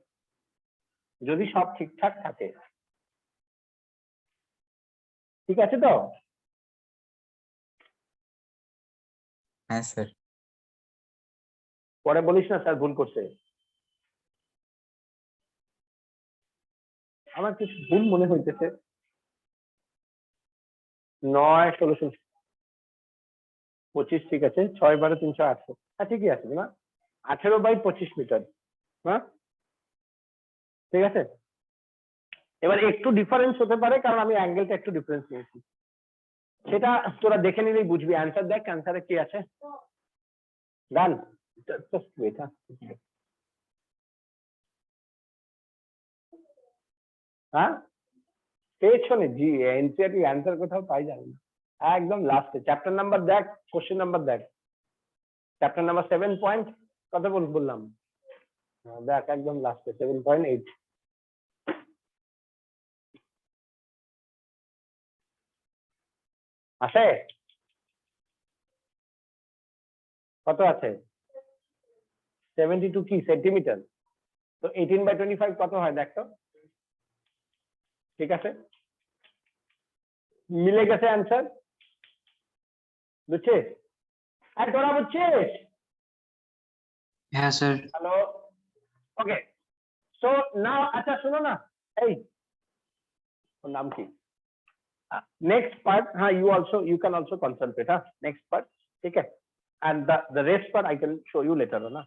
যদি সব ঠিকঠাক থাকে। ঠিক আছে তো? হ্যাঁ স্যার। পরে বলিস না স্যার ভুল করছে, আমার কিছু ভুল মনে হইতেছে। 9 16 25, ঠিক আছে, 6 12 308, হ্যাঁ ঠিকই আছে না, 18/25 মিটার। হ্যাঁ ঠিক আছে। এবার একটু ডিফারেন্স হতে পারে কারণ আমি অ্যাঙ্গেলটা একটু ডিফারেন্স নিয়েছি, সেটা তোরা দেখে নিলেই বুঝবি। অ্যান্সার দেখ, অ্যান্সারে কি আছে। ডান, জাস্ট ওয়েট। হ্যাঁ পেছনে জি, এনসিআরটি অ্যান্সার কোথাও পাই যাবে না, একদম লাস্টে চ্যাপ্টার নাম্বার দেখ, কোশ্চেন নাম্বার দেখ, চ্যাপ্টার নাম্বার 7 পয়েন্ট কত বললাম, দেখ একদম লাস্টে 7.8। আসে কত আছে, 72 কি সেন্টিমিটার, তো 18/25 কত হয় দেখ তো। ঠিক আছে, মিলে গেছে অ্যান্সার, বুঝছিস? আর তোরা বুঝছিস? হ্যাঁ স্যার। হ্যালো, ওকে। সো নাও, আচ্ছা শোনো না, এই ওর নাম কি, নেক্সট পার্ট, হ্যাঁ you can also concentrate, হ্যাঁ নেক্সট পার্ট, ঠিক আছে, and the rest part I can show you later on,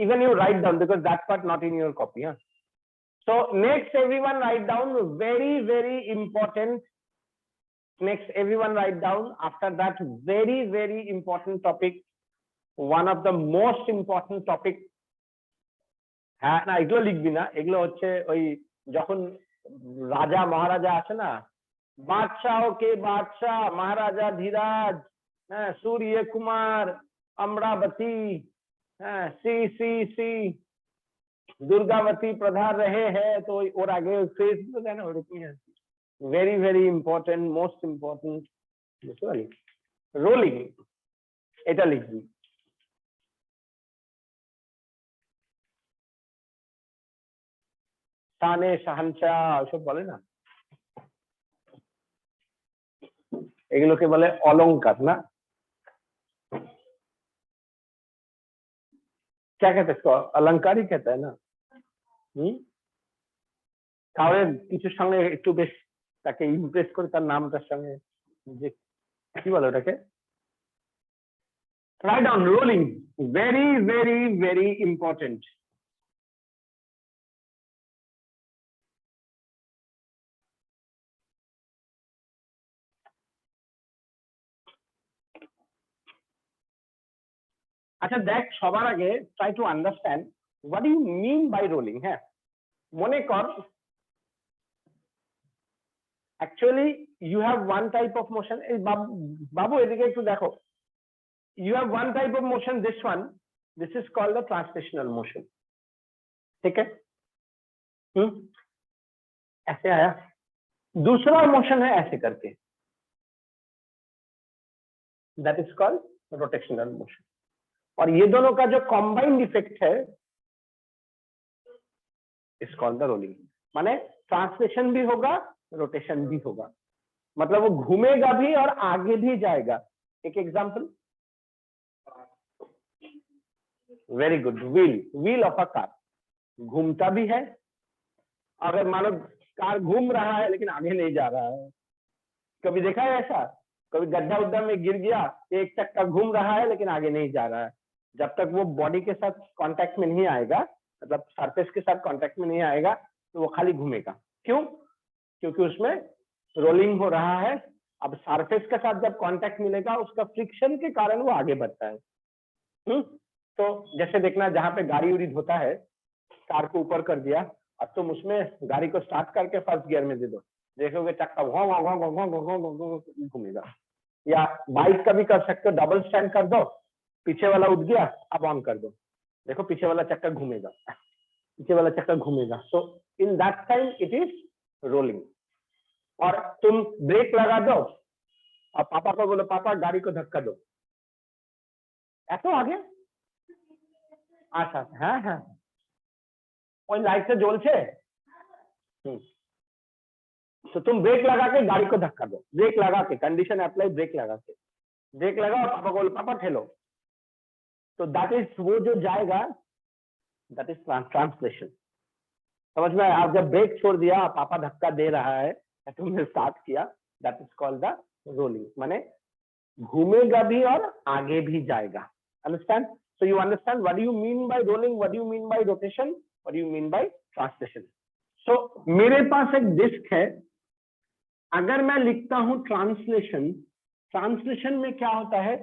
even you write down because that part not in your copy, huh? So next everyone write down, very very important, next everyone write down, after that very very important topic, one of the most important topic, হ্যাঁ না এগুলো লিখবি না, এগুলো হচ্ছে ওই যখন রাজা মহারাজা আছে না, বাদশাহ কে বাদশাহ মহারাজা ধীরাজ, হ্যাঁ सूर्य कुमार अमरावती, হ্যাঁ सी दुर्गावती प्रधान रहे हैं, तो और आगे फेस है ना, very very important, most important, বুঝতে পারলি, রোলিং এটা লিখবি। শানে শাহানশাহ ওসব বলে না, এগুলোকে বলে অলংকার না, क्या कहते हैं इसको, अलंकार ही कहता है ना। কাউরে কিছুর সঙ্গে একটু বেশ তাকে ইমপ্রেস করে তার নামটার সঙ্গে যে কি বলে ওটাকে, right down rolling, very very very important. আচ্ছা দেখ, সবার আগে try to understand what you mean by rolling. হ্যাঁ মনে কর actually you have one type of motion, এই বাবু এদিকে একটু দেখো, you have one type of motion, this is called the translational motion, ठीक है। ऐसे आया, दूसरा मोशन है ऐसे करके, that is called rotational motion, और ये दोनों का जो कॉम्बाइंड इफेक्ट है is called the rolling, माने ट्रांसलेशन भी होगा रोटेशन भी होगा, मतलब वो घूमेगा भी और आगे भी जाएगा। एक example, very good, wheel of a car घूमता भी है, अगर मानो कार घूम रहा है लेकिन आगे नहीं जा रहा है, कभी देखा है ऐसा, कभी गड्ढा उड्ढा में गिर गया, एक चक्का घूम रहा है लेकिन आगे नहीं जा रहा है, जब तक वो बॉडी के साथ कांटेक्ट में नहीं आएगा, मतलब सरफेस के साथ कांटेक्ट में नहीं आएगा, तो वो खाली घूमेगा। क्यों? क्योंकि उसमें रोलिंग हो रहा है। अब सरफेस के साथ जब कांटेक्ट मिलेगा, उसका फ्रिक्शन के कारण वो आगे बढ़ता है। तो जैसे देखना, जहां पे गाड़ी उड़ी धोता है, कार को ऊपर कर दिया, अब तुम उसमें गाड़ी को स्टार्ट करके फर्स्ट गियर में दे दो, देखोगे चक्का घूमेगा। या बाइक का भी कर सकते हो, डबल स्टैंड कर दो, पीछे वाला उठ गया, अब ऑन कर दो, देखो पीछे वाला चक्का घूमेगा, पीछे वाला चक्का घूमेगा। So in that time it is rolling. और तुम ब्रेक लगा दो और पापा को बोलो पापा गाड़ी को धक्का दो, এত আগে? আচ্ছা হ্যাঁ হ্যাঁ ওই লাইটটা জ্বলছে, तो तुम ब्रेक लगा के गाड़ी को धक्का दो, ब्रेक लगा के, कंडीशन अप्लाई, ब्रेक लगा के, ब्रेक लगा और पापा को बोलो पापा ठेलो, तो दैट इज वो जो जाएगा, दैट इज ट्रांसलेशन। समझ में आया? आप जब ब्रेक छोड़ दिया, पापा धक्का दे रहा है, तुमने स्टार्ट किया, that is called the rolling, माने घूमेगा भी और आगे भी जाएगा। Understand? So you understand what do you mean by rolling, what do you mean by rotation, what do you mean by translation. So मेरे पास एक डिस्क है, अगर मैं लिखता हूं ट्रांसलेशन, ट्रांसलेशन में क्या होता है,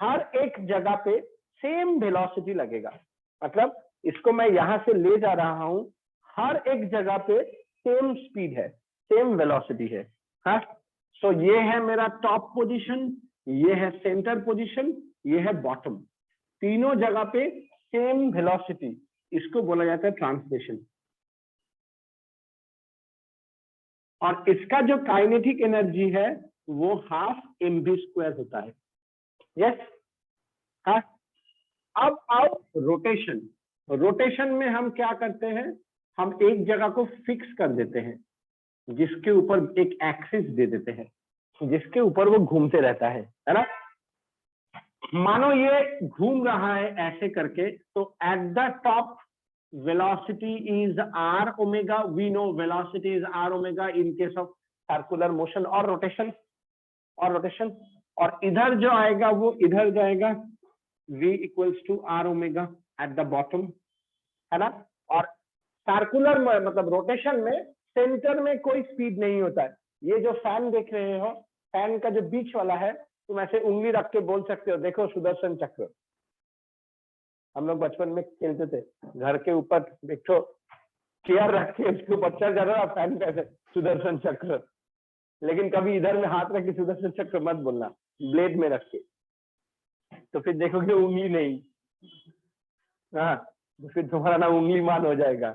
हर एक जगह पे सेम वेलोसिटी लगेगा, मतलब इसको मैं यहां से ले जा रहा हूं, हर एक जगह पे सेम स्पीड है, सेम वेलोसिटी है। हाँ, सो ये है मेरा टॉप पोजीशन, ये है सेंटर पोजीशन, ये है बॉटम, तीनों जगह पे सेम वेलोसिटी, इसको बोला जाता है ट्रांसलेशन। और इसका जो काइनेटिक एनर्जी है वो हाफ mv² होता है। यस, हाँ। अब आओ रोटेशन, रोटेशन में हम क्या करते हैं, हम एक जगह को फिक्स कर देते हैं, जिसके ऊपर एक एक्सिस दे देते हैं, जिसके ऊपर वो घूमते रहता है ना। मानो ये घूम रहा है ऐसे करके, तो at the top velocity is r omega, we know velocity is r omega in case of circular motion और rotation, और इधर जो आएगा वो इधर जाएगा, v equals to r omega at the bottom, है ना। और सर्कुलर मतलब रोटेशन में सेंटर में कोई स्पीड नहीं होता है। ये जो फैन देख रहे हो, फैन का जो बीच वाला है, तुम ऐसे उंगली रख के बोल सकते हो, देखो सुदर्शन चक्र। हम लोग बचपन में खेलते थे, घर के ऊपर देखो चेयर रख के उसके ऊपर चढ़ जा रहा फैन पे ऐसे सुदर्शन चक्र, लेकिन कभी इधर में हाथ रख के सुदर्शन चक्र मत बोलना, ब्लेड में रख के, तो फिर देखोगे उंगली नहीं, हाँ, तो फिर तुम्हारा ना उंगली मान हो जाएगा।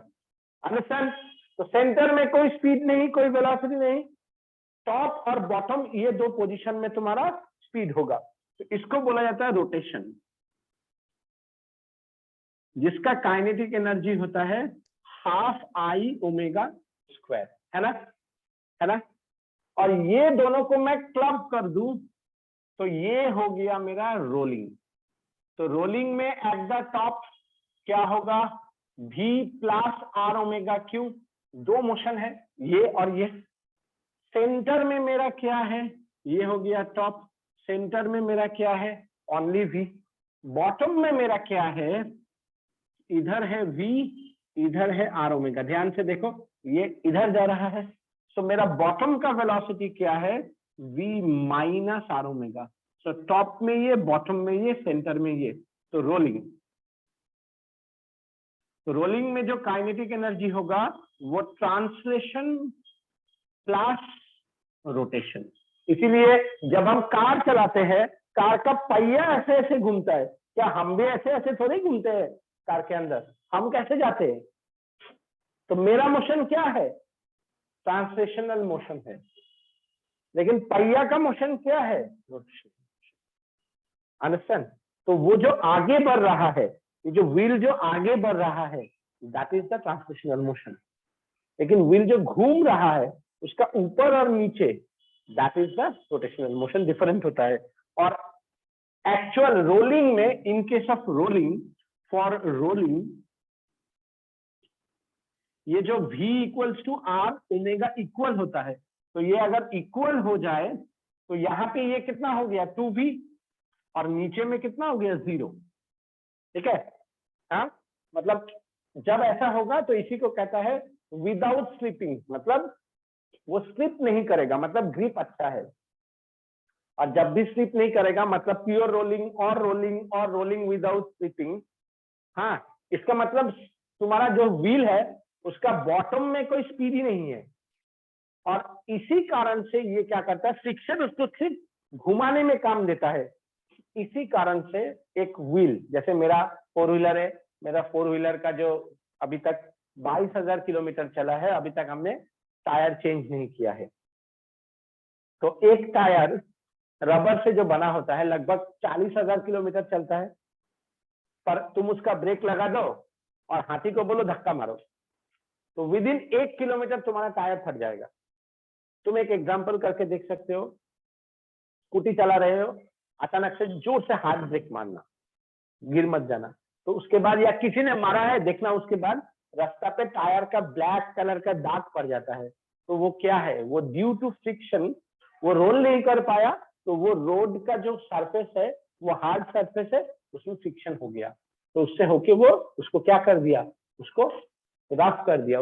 अंडरस्टैंड? तो सेंटर में कोई स्पीड नहीं, कोई वेलोसिटी नहीं, टॉप और बॉटम ये दो पोजीशन में तुम्हारा स्पीड होगा, तो इसको बोला जाता है रोटेशन, जिसका काइनेटिक एनर्जी होता है हाफ आई ओमेगा स्क्वायर, है ना, है ना। और ये दोनों को मैं क्लब कर दूं तो ये हो गया मेरा रोलिंग। तो रोलिंग में एट द टॉप क्या होगा, v plus R omega Q, दो मोशन है ये और ये। सेंटर में मेरा क्या है, ये हो गया टॉप, सेंटर में मेरा क्या है, ओनली v। बॉटम में मेरा क्या है, इधर है v, इधर है आर ओमेगा। ध्यान से देखो, ये इधर जा रहा है, सो मेरा बॉटम का वेलोसिटी क्या है, v minus R omega. So top में ये, बॉटम में ये, सेंटर में ये, तो रोलिंग। तो रोलिंग में जो काइनेटिक एनर्जी होगा वो ट्रांसलेशन प्लस रोटेशन। इसीलिए जब हम कार चलाते हैं, कार का पहिया ऐसे ऐसे घूमता है, क्या हम भी ऐसे ऐसे थोड़ी घूमते हैं कार के अंदर, हम कैसे जाते हैं? तो मेरा मोशन क्या है, ट्रांसलेशनल मोशन है, लेकिन पहिया का मोशन क्या है, रोटेशन। अंडरस्टैंड? तो वो जो आगे बढ़ रहा है, ये जो व्हील जो आगे बढ़ रहा है, that is the translational motion. लेकिन व्हील जो घूम रहा है, उसका ऊपर और नीचे, that is the rotational motion, different होता है। और एक्चुअल रोलिंग में, in case of rolling, for rolling, ये जो v equals to R omega equal होता है, तो ये अगर इक्वल हो जाए तो यहाँ पे ये कितना हो गया 2v, और नीचे में कितना हो गया 0। ठीक है, हाँ, मतलब जब ऐसा होगा तो इसी को कहता है विदाउट स्लिपिंग, मतलब वो स्लिप नहीं करेगा, मतलब ग्रिप अच्छा है। और जब भी स्लिप नहीं करेगा मतलब प्योर रोलिंग और रोलिंग और रोलिंग विदाउट स्लिपिंग। हाँ, इसका मतलब तुम्हारा जो व्हील है उसका बॉटम में कोई स्पीड ही नहीं है, और इसी कारण से ये क्या करता है, फ्रिक्शन उसको सिर्फ घुमाने में काम देता है। इसी कारण से एक व्हील, जैसे मेरा 4 व्हीलर है, मेरा 4 व्हीलर का जो अभी तक 22,000 किलोमीटर चला है, अभी तक हमने टायर चेंज नहीं किया है। तो एक टायर रबर से जो बना होता है लगभग 40,000 किलोमीटर चलता है, पर तुम उसका ब्रेक लगा दो और हाथी को बोलो धक्का मारो तो विद इन 1 किलोमीटर तुम्हारा टायर फट जाएगा। तुम एक एग्जांपल करके देख सकते हो, स्कूटी चला रहे हो, अचानक से जोर से हार्ड ब्रेक मारना, गिर मत जाना। तो उसके बाद या किसी ने मारा है देखना, उसके बाद रास्ता पे टायर का ब्लैक कलर का दाग पड़ जाता है, तो वो क्या है, वो ड्यू टू फ्रिक्शन वो रोल नहीं कर पाया, तो वो रोड का जो सरफेस है वो हार्ड सरफेस है, उसमें फ्रिक्शन हो गया, तो उससे होके वो उसको क्या कर दिया, उसको रफ कर दिया,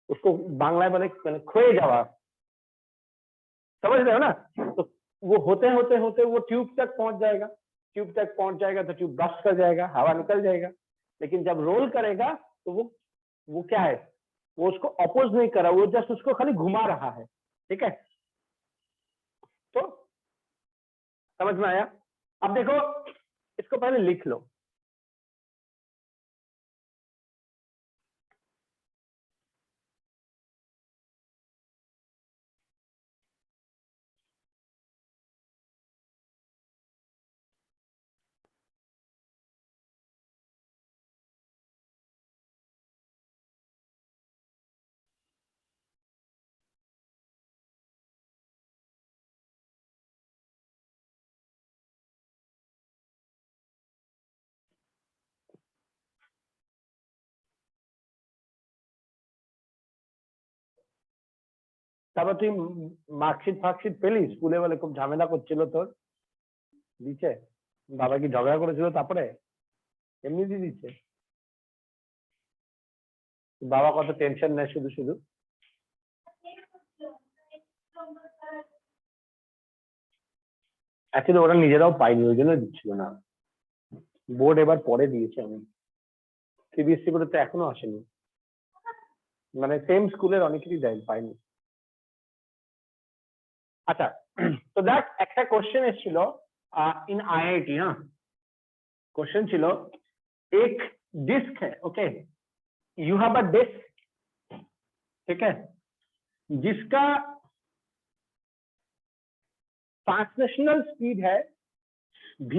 उसको बांग्ला बोले खोए जावा, समझ रहे हो ना। तो वो होते होते होते वो ट्यूब तक पहुंच जाएगा, ट्यूब तक पहुंच जाएगा तो ट्यूब बस्ट कर जाएगा, हवा निकल जाएगा। लेकिन जब रोल करेगा तो वो क्या है, वो उसको अपोज नहीं कर रहा, वो जस्ट उसको खाली घुमा रहा है, ठीक है। तो समझ में आया। अब देखो इसको पहले लिख लो, তারপর তুই মার্কশিট ফার্কশিট পেলি, স্কুলে বলে খুব ঝামেলা করছিল তোর, দিচ্ছে বাবা কি ঝগড়া করেছিল তারপরে এমনি দিয়ে দিচ্ছে, বাবা কত টেনশন নেয় শুধু শুধু। অ্যাকচুয়ালি ওরা নিজেরাও পায়নি, ওই জন্য দিচ্ছিল না, বোর্ড এবার পরে দিয়েছে। আমি সিবিএসসি বোর্ডে তো এখনো আসেনি, মানে সেম স্কুলের অনেকেরই দেয়, পাইনি। আচ্ছা, তো দেখ একটা কোশ্চেন এসেছিল इन आईआईटी, हाँ क्वेश्चन ছিল एक डिस्क है, okay, you have a disc, ठीक है, जिसका ट्रांसलेशनल स्पीड है v,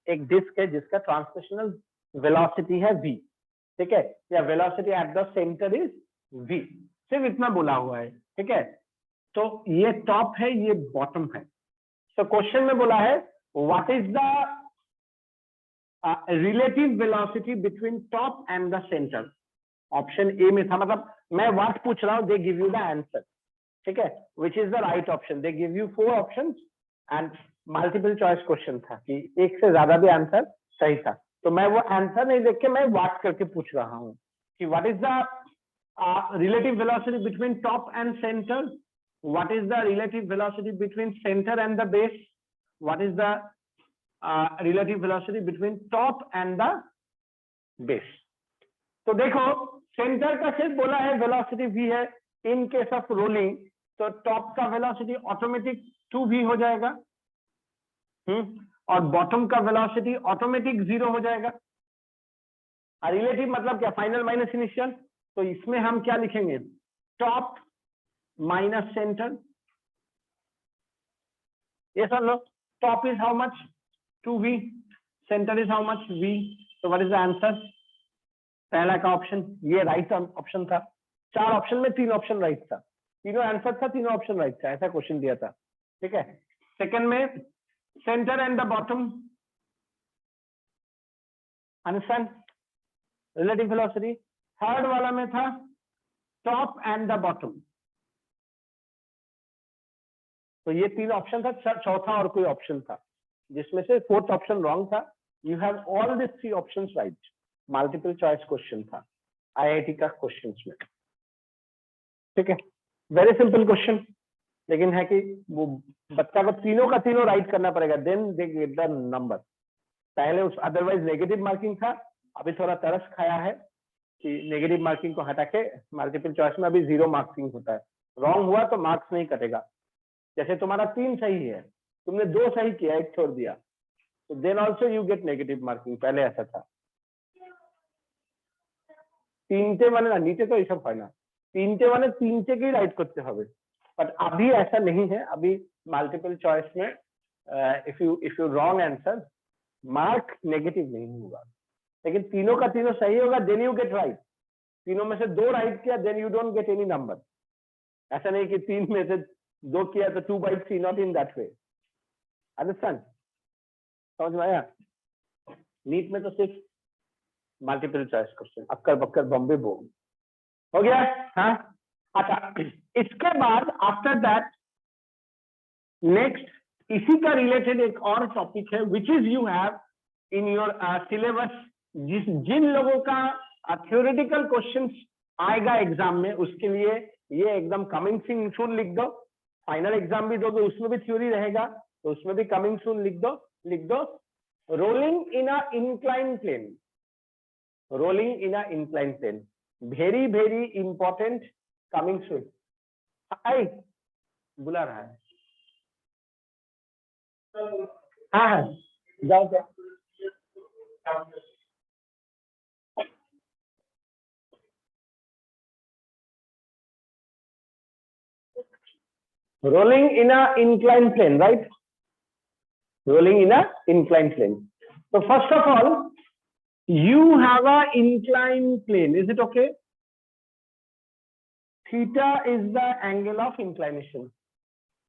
एक डिस्क है जिसका ट्रांसलेशनल वेलोसिटी है v, ठीक है, या velocity at the centre is v, सिर्फ इतना बोला हुआ है, ठीक है। तो ये टॉप है, ये बॉटम है। तो क्वेश्चन में बोला है what is the relative velocity between top and the centre. Option A में था, मतलब मैं व्हाट पूछ रहा हूं, दे गिव यू द आंसर, ठीक है, which is the right option. They give you 4 options and multiple choice question था कि एक से ज्यादा भी आंसर सही था। तो मैं वो आंसर नहीं देख के मैं व्हाट करके पूछ रहा हूं कि what is the relative velocity between top and centre, what is the relative velocity between center and the base, what is the relative velocity between top and the base। तो देखो सेंटर का सिर्फ बोला है वेलोसिटी v है, इन case of rolling तो top का velocity automatic 2v हो जाएगा, और बॉटम का वेलोसिटी ऑटोमेटिक 0 हो जाएगा। रिलेटिव मतलब क्या, फाइनल माइनस इनिशियल, तो इसमें हम क्या लिखेंगे, top minus center, yes or no, top is how much, 2v, center is how much, v, so what is the answer, पहला का ऑप्शन ये राइट ऑप्शन था। 4 ऑप्शन में 3 ऑप्शन राइट था, तीनों आंसर था, तीनों ऑप्शन राइट था, ऐसा क्वेश्चन दिया था, ठीक है। सेकंड में centre and the bottom, understand, relative velocity. Third वाला में था टॉप एंड द बॉटम, तो ये 3 ऑप्शन था, चौथा और कोई ऑप्शन था जिसमें से 4th ऑप्शन रॉन्ग था। You have all this 3 options right, multiple choice question था आईआईटी का क्वेश्चन में, ठीक है, वेरी सिंपल क्वेश्चन। लेकिन है कि वो बच्चा को तीनों का तीनों राइट करना पड़ेगा, then they get the number. पहले उस अदरवाइज नेगेटिव मार्किंग था, अभी थोड़ा तरस खाया है कि नेगेटिव मार्किंग को हटा के मल्टीपल चॉइस में अभी 0 मार्किंग होता है, रॉन्ग हुआ तो मार्क्स नहीं कटेगा। जैसे तुम्हारा 3 सही है, तुमने 2 सही किया, 1 छोड़ दिया, तो then also you get negative marking, पहले ऐसा था। 3টে মানে না, নিচে তো এইসব হয় না, 3টে মানে 3টেকেই রাইট করতে হবে, बट अभी ऐसा नहीं है, अभी मल्टीपल चॉइस में if you wrong answer mark negative नहीं होगा, लेकिन तीनों का तीनों सही होगा देन यू गेट राइट। तीनों में से 2 राइट किया then you don't get any number. ऐसा नहीं कि 3 में से 2 किया तो 2 by 3, not in that way. Understand? समझ में आया? नीट में तो सिर्फ मल्टीपल चॉइस क्वेश्चन, अक्कर बक्कर बॉम्बे बोम हो गया। हाँ अच्छा, इसके बाद आफ्टर दैट नेक्स्ट इसी का रिलेटेड एक और टॉपिक है which is you have in your syllabus. जिन लोगों का थ्योरेटिकल क्वेश्चंस आएगा एग्जाम में, उसके लिए ये एकदम कमिंग सून लिख दो। फाइनल एग्जाम भी दोगे उसमें भी थ्योरी रहेगा, तो उसमें भी कमिंग सून लिख दो। Rolling in a incline plane, rolling in a incline plane, very very important, coming soon. आई बुला रहा है, हाँ हाँ जाओ जाओ। Rolling in a inclined plane, right? Rolling in a inclined plane. So first of all, you have a inclined plane. Is it okay? Theta is the angle of inclination.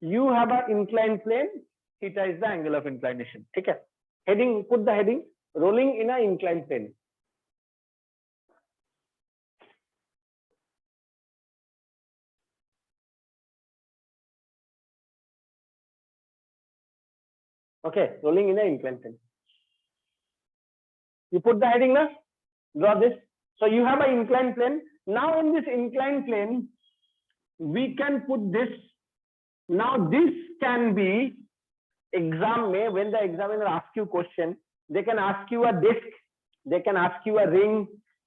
You have an inclined plane. Theta is the angle of inclination. ठीक है? Heading. Put the heading. Rolling in a inclined plane. Okay, rolling in an inclined plane. You put the heading now, draw this. So you have an inclined plane. Now in this inclined plane, we can put this. Now this can be exam में, when the examiner asks you question, they can ask you a disc, they can ask you a ring,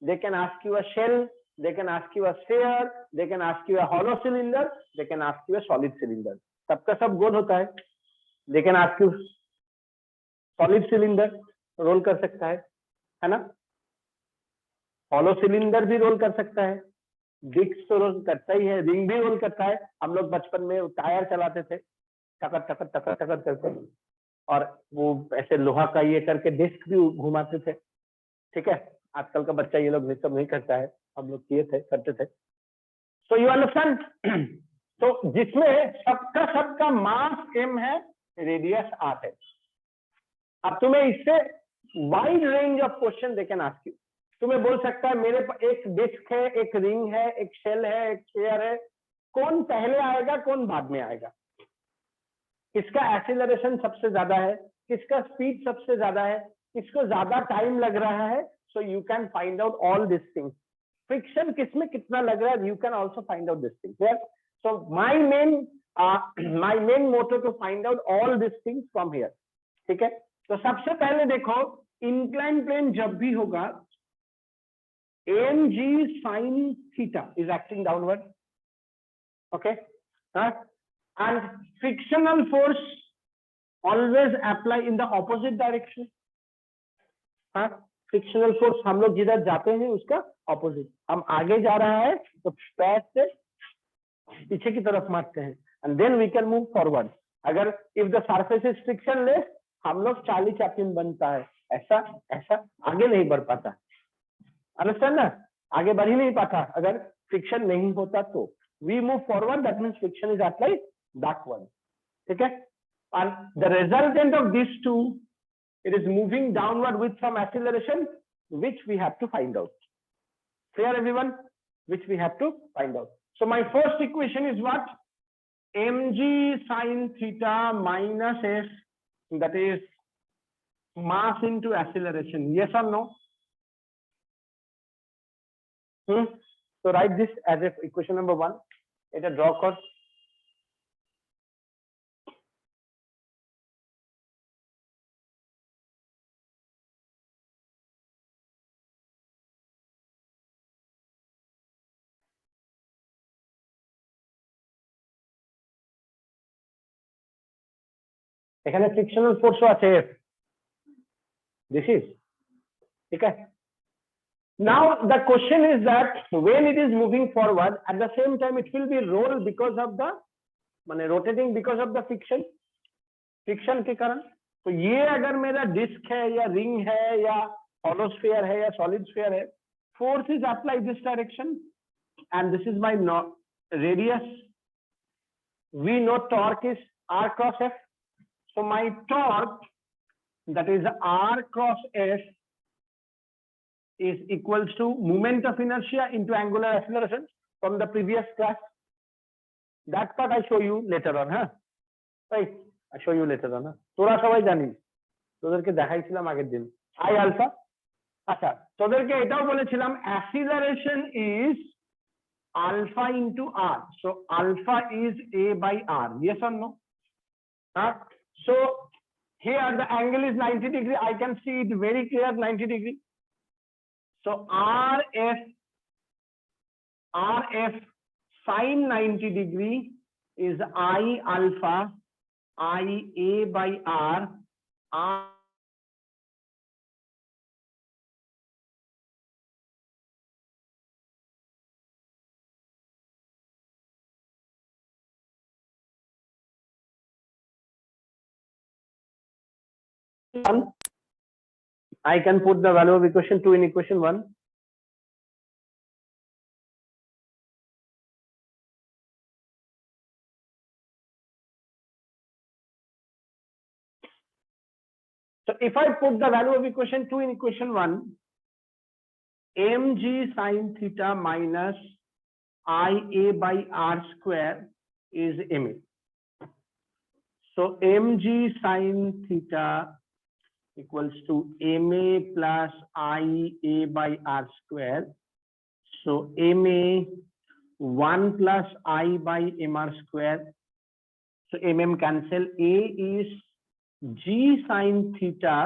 they can ask you a shell, they can ask you a sphere, they can ask you a hollow cylinder, they can ask you a solid cylinder. सबका सब गोल होता है। They can ask you solid cylinder roll कर सकता है ना? Hollow cylinder भी role कर सकता है, डिस्क तो रोल करता ही है, रिंग भी रोल करता है। हम लोग बचपन में टायर चलाते थे टकर टकर टकर टकर करके, और वो ऐसे लोहा का ये करके डिस्क भी घुमाते थे। ठीक है, आजकल का बच्चा ये लोग सब नहीं करता है, हम लोग किए थे, करते थे। सो यू अंडरस्टैंड? तो जिसमें सबका मास m है, रेडियस r है। अब तुम्हें इससे wide range of question they can ask you. तुम्हें बोल सकता है मेरे पास एक डिस्क है, एक रिंग है, एक शेल है, एक स्फीयर है, कौन पहले आएगा कौन बाद में आएगा, किसका एक्सीलरेशन सबसे ज्यादा है, किसका स्पीड सबसे ज्यादा है, किसको ज्यादा टाइम लग रहा है। So you can find out all this things. Friction किसमें कितना लग रहा है, you can also find out this things. So my main motto to find out all this things from here. ठीक है, तो सबसे पहले देखो, इंक्लाइन प्लेन जब भी होगा, mg sin theta is acting downward. Okay, and frictional force always apply in the opposite direction. Frictional force हम लोग जिधर जाते हैं उसका ऑपोजिट। हम आगे जा रहा है तो पैर से पीछे की तरफ मारते हैं, and then we can move forward. अगर if the surface is frictionless, हम लोग चार्ली चैपलिन बनता है, ऐसा ऐसा आगे नहीं बढ़ पाता। अंडरस्टैंड ना? आगे बढ़ ही नहीं पाता अगर फ्रिक्शन नहीं होता तो। We move forward, that means friction is applied backward. ठीक है, and the resultant of this two, it is moving downward with some acceleration, which we have to find out. Clear everyone? Which we have to find out. So my first equation is what? mg sin theta minus s, that is mass into acceleration. Yes or no? So write this as a equation number 1. It a draw course. এখানে frictional ফোর্সও আছে, this is, ঠিক আছে। Now the question is that when it is moving forward, at the same time it will be roll because of the माने rotating because of the friction, friction के कारण। तो ये अगर मेरा डिस्क है या रिंग है या hollow sphere है या solid sphere है, force is applied this direction and this is my radius. We know torque is R cross F. So my torque, that is R cross F, is equals to moment of inertia into angular acceleration from the previous class. That part I show you later on, huh? Right? I show you later on, huh? তোরা সবাই জানিস, তোদেরকে দেখাইছিলাম আগের দিন I alpha। আচ্ছা, তোদেরকে এটাও বলেছিলাম acceleration is alpha into R. So alpha is A by R. Yes or no? Huh? So here the angle is 90 degree. I can see it very clear, 90 degree. So RF sin 90 degree is I alpha I A by R. I can put the value of equation 2 in equation 1. So if I put the value of equation 2 in equation 1, mg sin theta minus IA by R square is ma. So mg sin theta equals to ma plus IA by R square. So ma 1 plus I by mr square. So mm cancel. A is g sin theta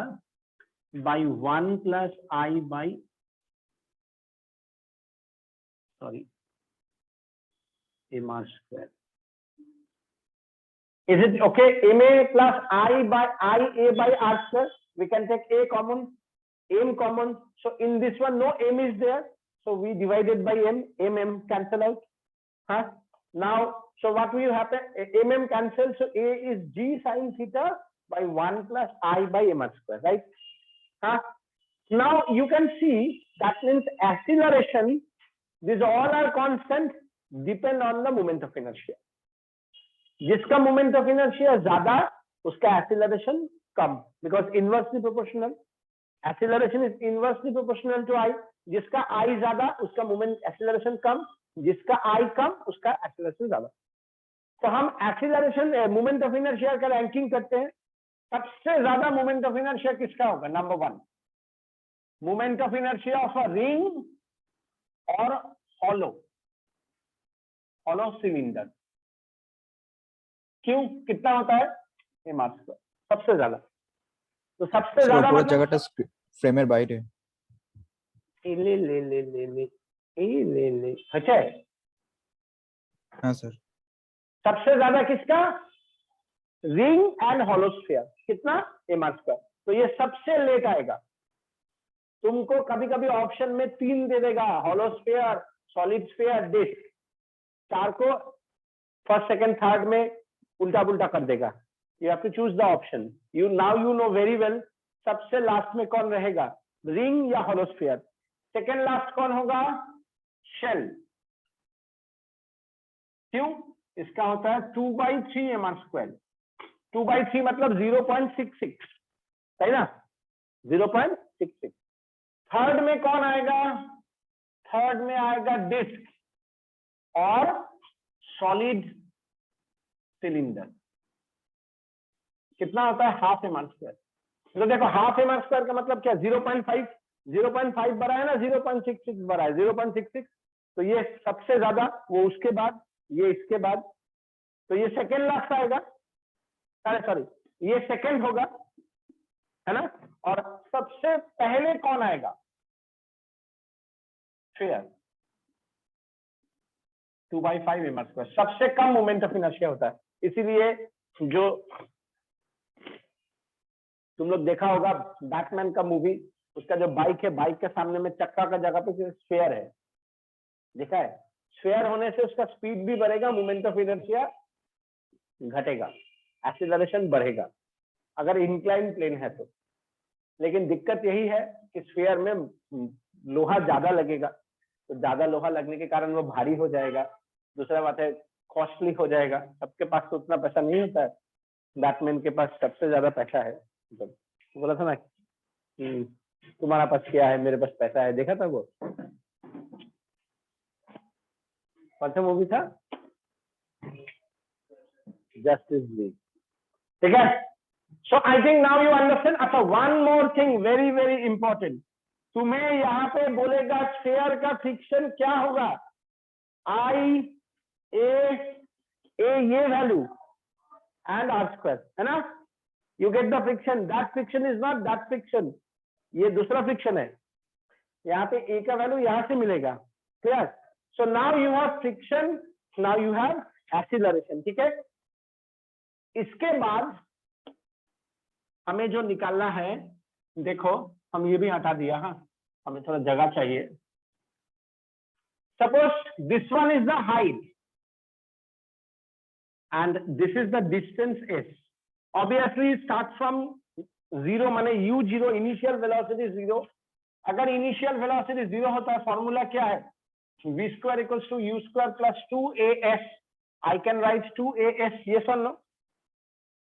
by 1 plus I by, sorry, mr square. Is it okay? Ma plus I by IA by R square. We can take A common, m common. So in this one, no m is there. So we divided by m, cancel out. Huh? Now, so what will happen? Mm cancel. So A is g sin theta by 1 plus I by mr square, right? Huh? Now you can see that means acceleration, these all are constant, depend on the moment of inertia. जिसका moment of inertia ज्यादा, उसका acceleration come, because inversely proportional. Acceleration is inversely proportional to I. जिसका I ज्यादा, उसका moment acceleration कम, जिसका I कम, उसका acceleration ज्यादा. तो हम acceleration moment of inertia का ranking करते हैं. सबसे ज्यादा moment of inertia किसका होगा? Number 1, moment of inertia of a ring or hollow cylinder. क्यों? कितना होता है? mr square सबसे ज्यादा. तो सबसे ज्यादा পুরো मतलब জায়গাটা ফ্রেমের বাইরে। ले अच्छा है। हाँ सर। सबसे ज्यादा किसका? Ring and hollow sphere. कितना? mr square. तो ये सबसे लेट आएगा. तुमको कभी कभी ऑप्शन में 3 दे देगा, hollow sphere, solid sphere, disc. 4 को फर्स्ट सेकंड थर्ड में उल्टा पुल्टा कर देगा. You have to choose the option. You now you know very well सबसे लास्ट में कौन रहेगा, रिंग या हॉलो स्फीयर. सेकंड लास्ट कौन होगा? शेल. क्यों? इसका होता है 2/3 mr स्क्वायर. 2/3 मतलब 0.66, सही ना? 0.66. थर्ड में कौन आएगा? थर्ड में आएगा डिस्क और सॉलिड सिलेंडर. कितना होता है? Half mr square. तो देखो हाफ mr स्क्वायर का मतलब क्या? 0.5 बड़ा है ना, 0.66 बड़ा है, 0.66. तो ये सबसे ज्यादा, वो उसके बाद, ये इसके बाद, तो ये सेकेंड लास्ट आएगा. अरे सॉरी, ये सेकेंड होगा, है ना? और सबसे पहले कौन आएगा? स्फीयर. 2/5 mr square. सबसे कम मोमेंट ऑफ इनर्शिया होता है. इसीलिए जो तुम लोग देखा होगा बैटमैन का मूवी, उसका जो बाइक है, बाइक के सामने में चक्का का जगह पे स्फीयर है, देखा है? स्फीयर होने से उसका स्पीड भी बढ़ेगा, मोमेंट ऑफ इनर्शिया घटेगा, एक्सीलरेशन बढ़ेगा अगर इंक्लाइन प्लेन है तो। लेकिन दिक्कत यही है कि स्फीयर में लोहा ज्यादा लगेगा, तो ज्यादा लोहा लगने के कारण वो भारी हो जाएगा। दूसरा बात है कॉस्टली हो जाएगा, सबके पास तो उतना पैसा नहीं होता है। बैटमैन के पास सबसे ज्यादा पैसा है। तो बोला था ना तुम्हारा पास क्या है, मेरे पास पैसा है, देखा था वो कौन सा मूवी था, जस्टिस लीग, ठीक है। So I think now you understand. अच्छा, one more thing very very important, तुम्हें यहाँ पे बोलेगा स्फीयर का फ्रिक्शन क्या होगा, आई ए ये वैल्यू एंड आर स्क्वायर, है ना। You get the friction, that friction is not that friction, ये दूसरा फ्रिक्शन है। यहाँ पे ए का वैल्यू यहां से मिलेगा, clear. So now you have friction, now you have acceleration, ठीक है। इसके बाद हमें जो निकालना है, देखो हम ये भी हटा दिया, हाँ हमें थोड़ा जगह चाहिए। Suppose this one is the height and this is the distance s. Obviously start from 0, माने u0 initial velocity 0। अगर initial velocity 0 होता है, फॉर्मूला क्या है, v square equals to u square plus 2as। I can write 2as, yes or no।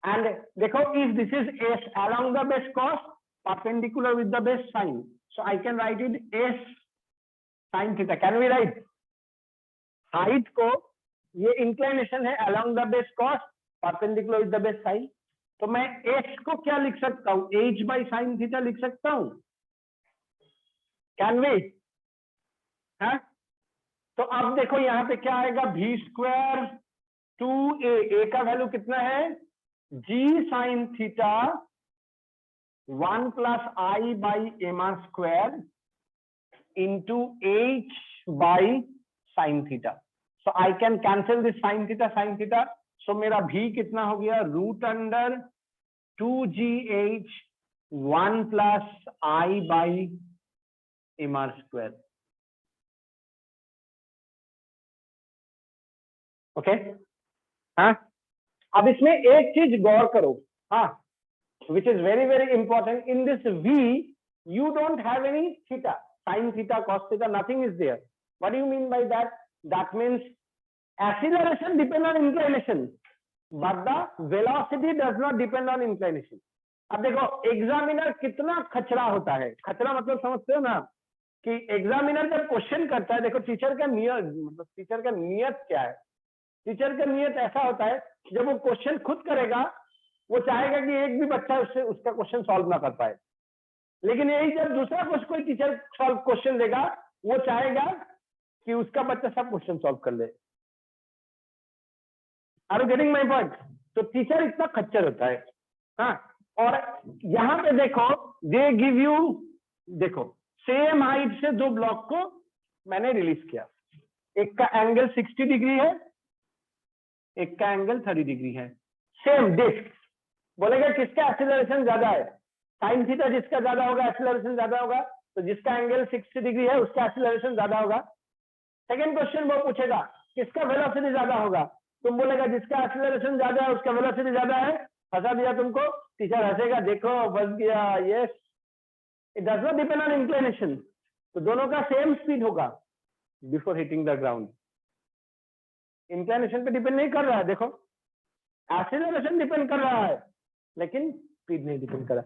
and देखो if this is s along the base cos perpendicular with the base sin, so I can write it s sin theta। can we write height को, ये inclination है along the base cos perpendicular with the base sine, तो मैं H को क्या लिख सकता हूं, एच बाई साइन थीटा लिख सकता हूं, कैन वी, है। तो अब देखो यहाँ पे क्या आएगा, v स्क्वायर 2a, का वैल्यू कितना है, g sine theta 1 plus I by M R square into H by sine theta. So I can cancel this sin theta, so मेरा v कितना हो गया, root under 2gh 1 plus i by M R square, okay. हाँ, अब इसमें एक चीज गौर करो, हाँ, which is very very important, in this v you don't have any theta, sin theta, cos theta, nothing is there। What do you mean by that? That means acceleration depend on inclination, but the velocity does not depend on inclination। अब देखो examiner कितना खचरा होता है, खचरा मतलब समझते हो ना, कि एग्जामिनर जब क्वेश्चन करता है, देखो टीचर का नियत, मतलब टीचर का नियत क्या है, टीचर का नियत ऐसा होता है जब वो क्वेश्चन खुद करेगा, वो चाहेगा कि एक भी बच्चा उससे उसका क्वेश्चन सॉल्व ना कर पाए। लेकिन यही जब दूसरा कोई टीचर सॉल्व क्वेश्चन देगा, वो चाहेगा कि उसका बच्चा सब क्वेश्चन सॉल्व कर ले। Are you getting my point. तो टीचर इतना खच्चर होता है, हाँ। और यहाँ पे देखो दे गिव यू, देखो सेम हाइट से दो ब्लॉक को मैंने रिलीज किया, एक का एंगल 60 डिग्री है, एक का एंगल 30 डिग्री है, सेम डिस्क। बोलेगा किसका एक्सीलरेशन ज्यादा है, साइन थीटा जिसका ज्यादा होगा एक्सीलरेशन ज्यादा होगा, तो जिसका एंगल 60 डिग्री है उसका एक्सीलरेशन ज्यादा होगा। सेकेंड क्वेश्चन वो पूछेगा किसका वेलोसिटी ज्यादा होगा, तुम बोलेगा जिसका एक्सीलरेशन ज्यादा है उसका वेलोसिटी ज्यादा है, फंसा दिया तुमको, टीचर हंसेगा, देखो फंस गया, yes. It does not depend on inclination, तो दोनों का सेम स्पीड होगा before hitting the ground. Inclination पे डिपेंड नहीं कर रहा है, देखो एक्सीलरेशन डिपेंड कर रहा है लेकिन स्पीड नहीं डिपेंड कर रहा।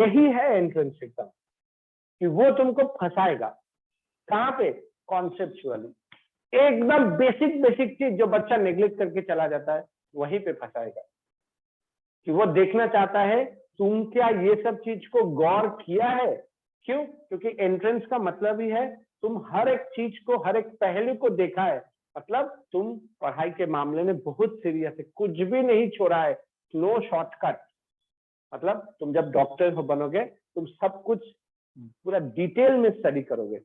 यही है एंट्रेंस एग्जाम, कि वो तुमको फंसाएगा कहां पे, कॉन्सेप्चुअली, एकदम बेसिक बेसिक चीज जो बच्चा नेग्लेक्ट करके चला जाता है वहीं पे फंसाएगा, कि वो देखना चाहता है तुम क्या ये सब चीज को गौर किया है। क्यों? क्योंकि एंट्रेंस का मतलब ही है तुम हर एक चीज को, हर एक पहलू को देखा है, मतलब तुम पढ़ाई के मामले में बहुत सीरियस है, कुछ भी नहीं छोड़ा है, नो शॉर्टकट। मतलब तुम जब डॉक्टर हो बनोगे, तुम सब कुछ पूरा डिटेल में स्टडी करोगे।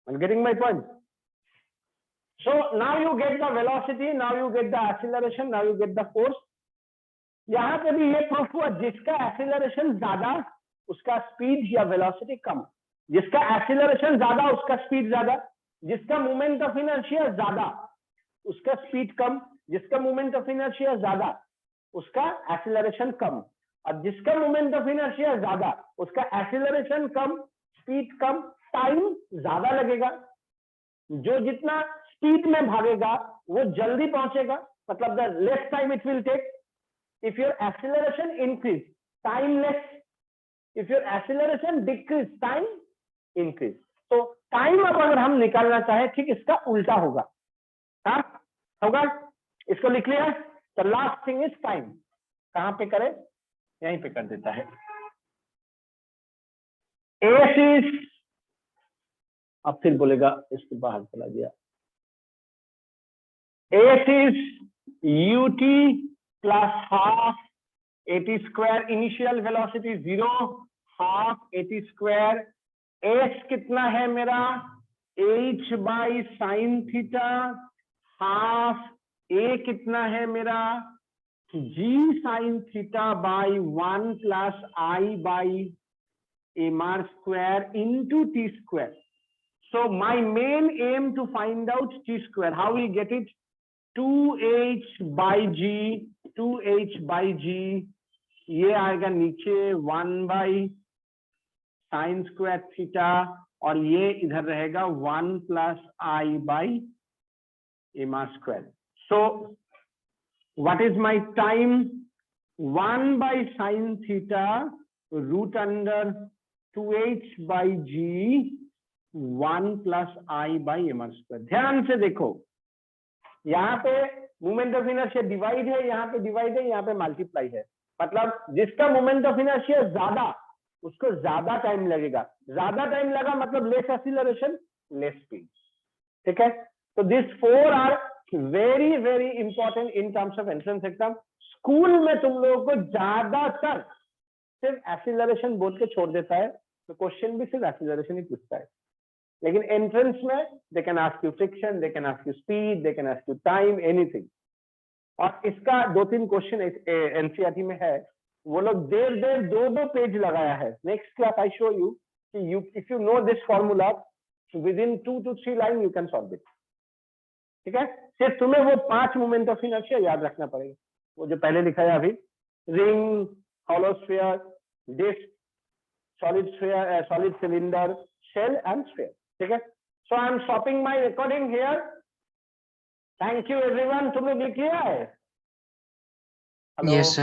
I'm getting my point. So now you get the velocity, now you get the acceleration, now you get the force। यहाँ पे भी ये प्रूफ हुआ जिसका एक्सीलरेशन ज्यादा उसका स्पीड या वेलोसिटी कम, जिसका एक्सीलरेशन ज्यादा उसका स्पीड ज्यादा, जिसका मोमेंट ऑफ इनर्शिया ज्यादा उसका स्पीड कम, जिसका मोमेंट ऑफ इनर्शिया ज्यादा उसका एक्सीलरेशन कम, और जिसका मोमेंट ऑफ इनर्शिया ज्यादा उसका एक्सीलरेशन कम, स्पीड कम, टाइम ज्यादा लगेगा। जो जितना स्पीड में भागेगा वो जल्दी पहुंचेगा, मतलब the less time it will take. If your acceleration increase, time less. If your acceleration decrease, time increase. तो टाइम अब अगर हम निकालना चाहे, ठीक इसका उल्टा होगा। हाँ होगा, इसको लिख लिया। तो लास्ट थिंग इज टाइम। कहां पे करें, यहीं पे कर देता है। एस इज, अब फिर बोलेगा इसके बाहर चला गया। S is u t plus half a t square, initial velocity 0, half a t square. S कितना है मेरा, h by sine theta, half a कितना है मेरा, g sine theta by 1 plus I by m r square into t square. So my main aim to find out t square. How we get it? 2h by g, 2h by g, ये आएगा नीचे 1 by sine square theta, और ये इधर रहेगा 1 plus I by M R square. So what is my time, 1 by sine theta root under 2h by G 1 plus I by M R square. ध्यान से देखो, यहाँ पे मोमेंट ऑफ इनर्शिया डिवाइड है, यहाँ पे डिवाइड है, यहाँ पे मल्टीप्लाई है। मतलब जिसका मोमेंट ऑफ इनर्शिया ज्यादा उसको ज्यादा टाइम लगेगा, ज्यादा टाइम लगा मतलब लेस एक्सीलरेशन, लेस स्पीड। ठीक है, तो this 4 are very very important in terms of entrance exam. School में तुम लोगों को ज्यादातर सिर्फ एक्सीलरेशन बोल के छोड़ देता है, तो क्वेश्चन भी सिर्फ एक्सीलरेशन ही पूछता है। लेकिन एंट्रेंस में they can ask you friction, they can ask you speed, they can ask you time, anything. और इसका 2-3 क्वेश्चन एनसीईआरटी में है, वो लोग देर 2 पेज लगाया है। Next class I show you कि you if you know this formula with in 2 to 3 line you can solve it. ठीक है, सिर्फ तुम्हें वो 5 मोमेंट ऑफ इनर्शिया याद रखना पड़ेगा, वो जो पहले लिखा है अभी, ring, hollow sphere, disk, solid sphere, solid cylinder, shell and sphere. ठीक है, so I am stopping my recording here. Thank you everyone. तुम लोग लिख लिया है? Yes, sir.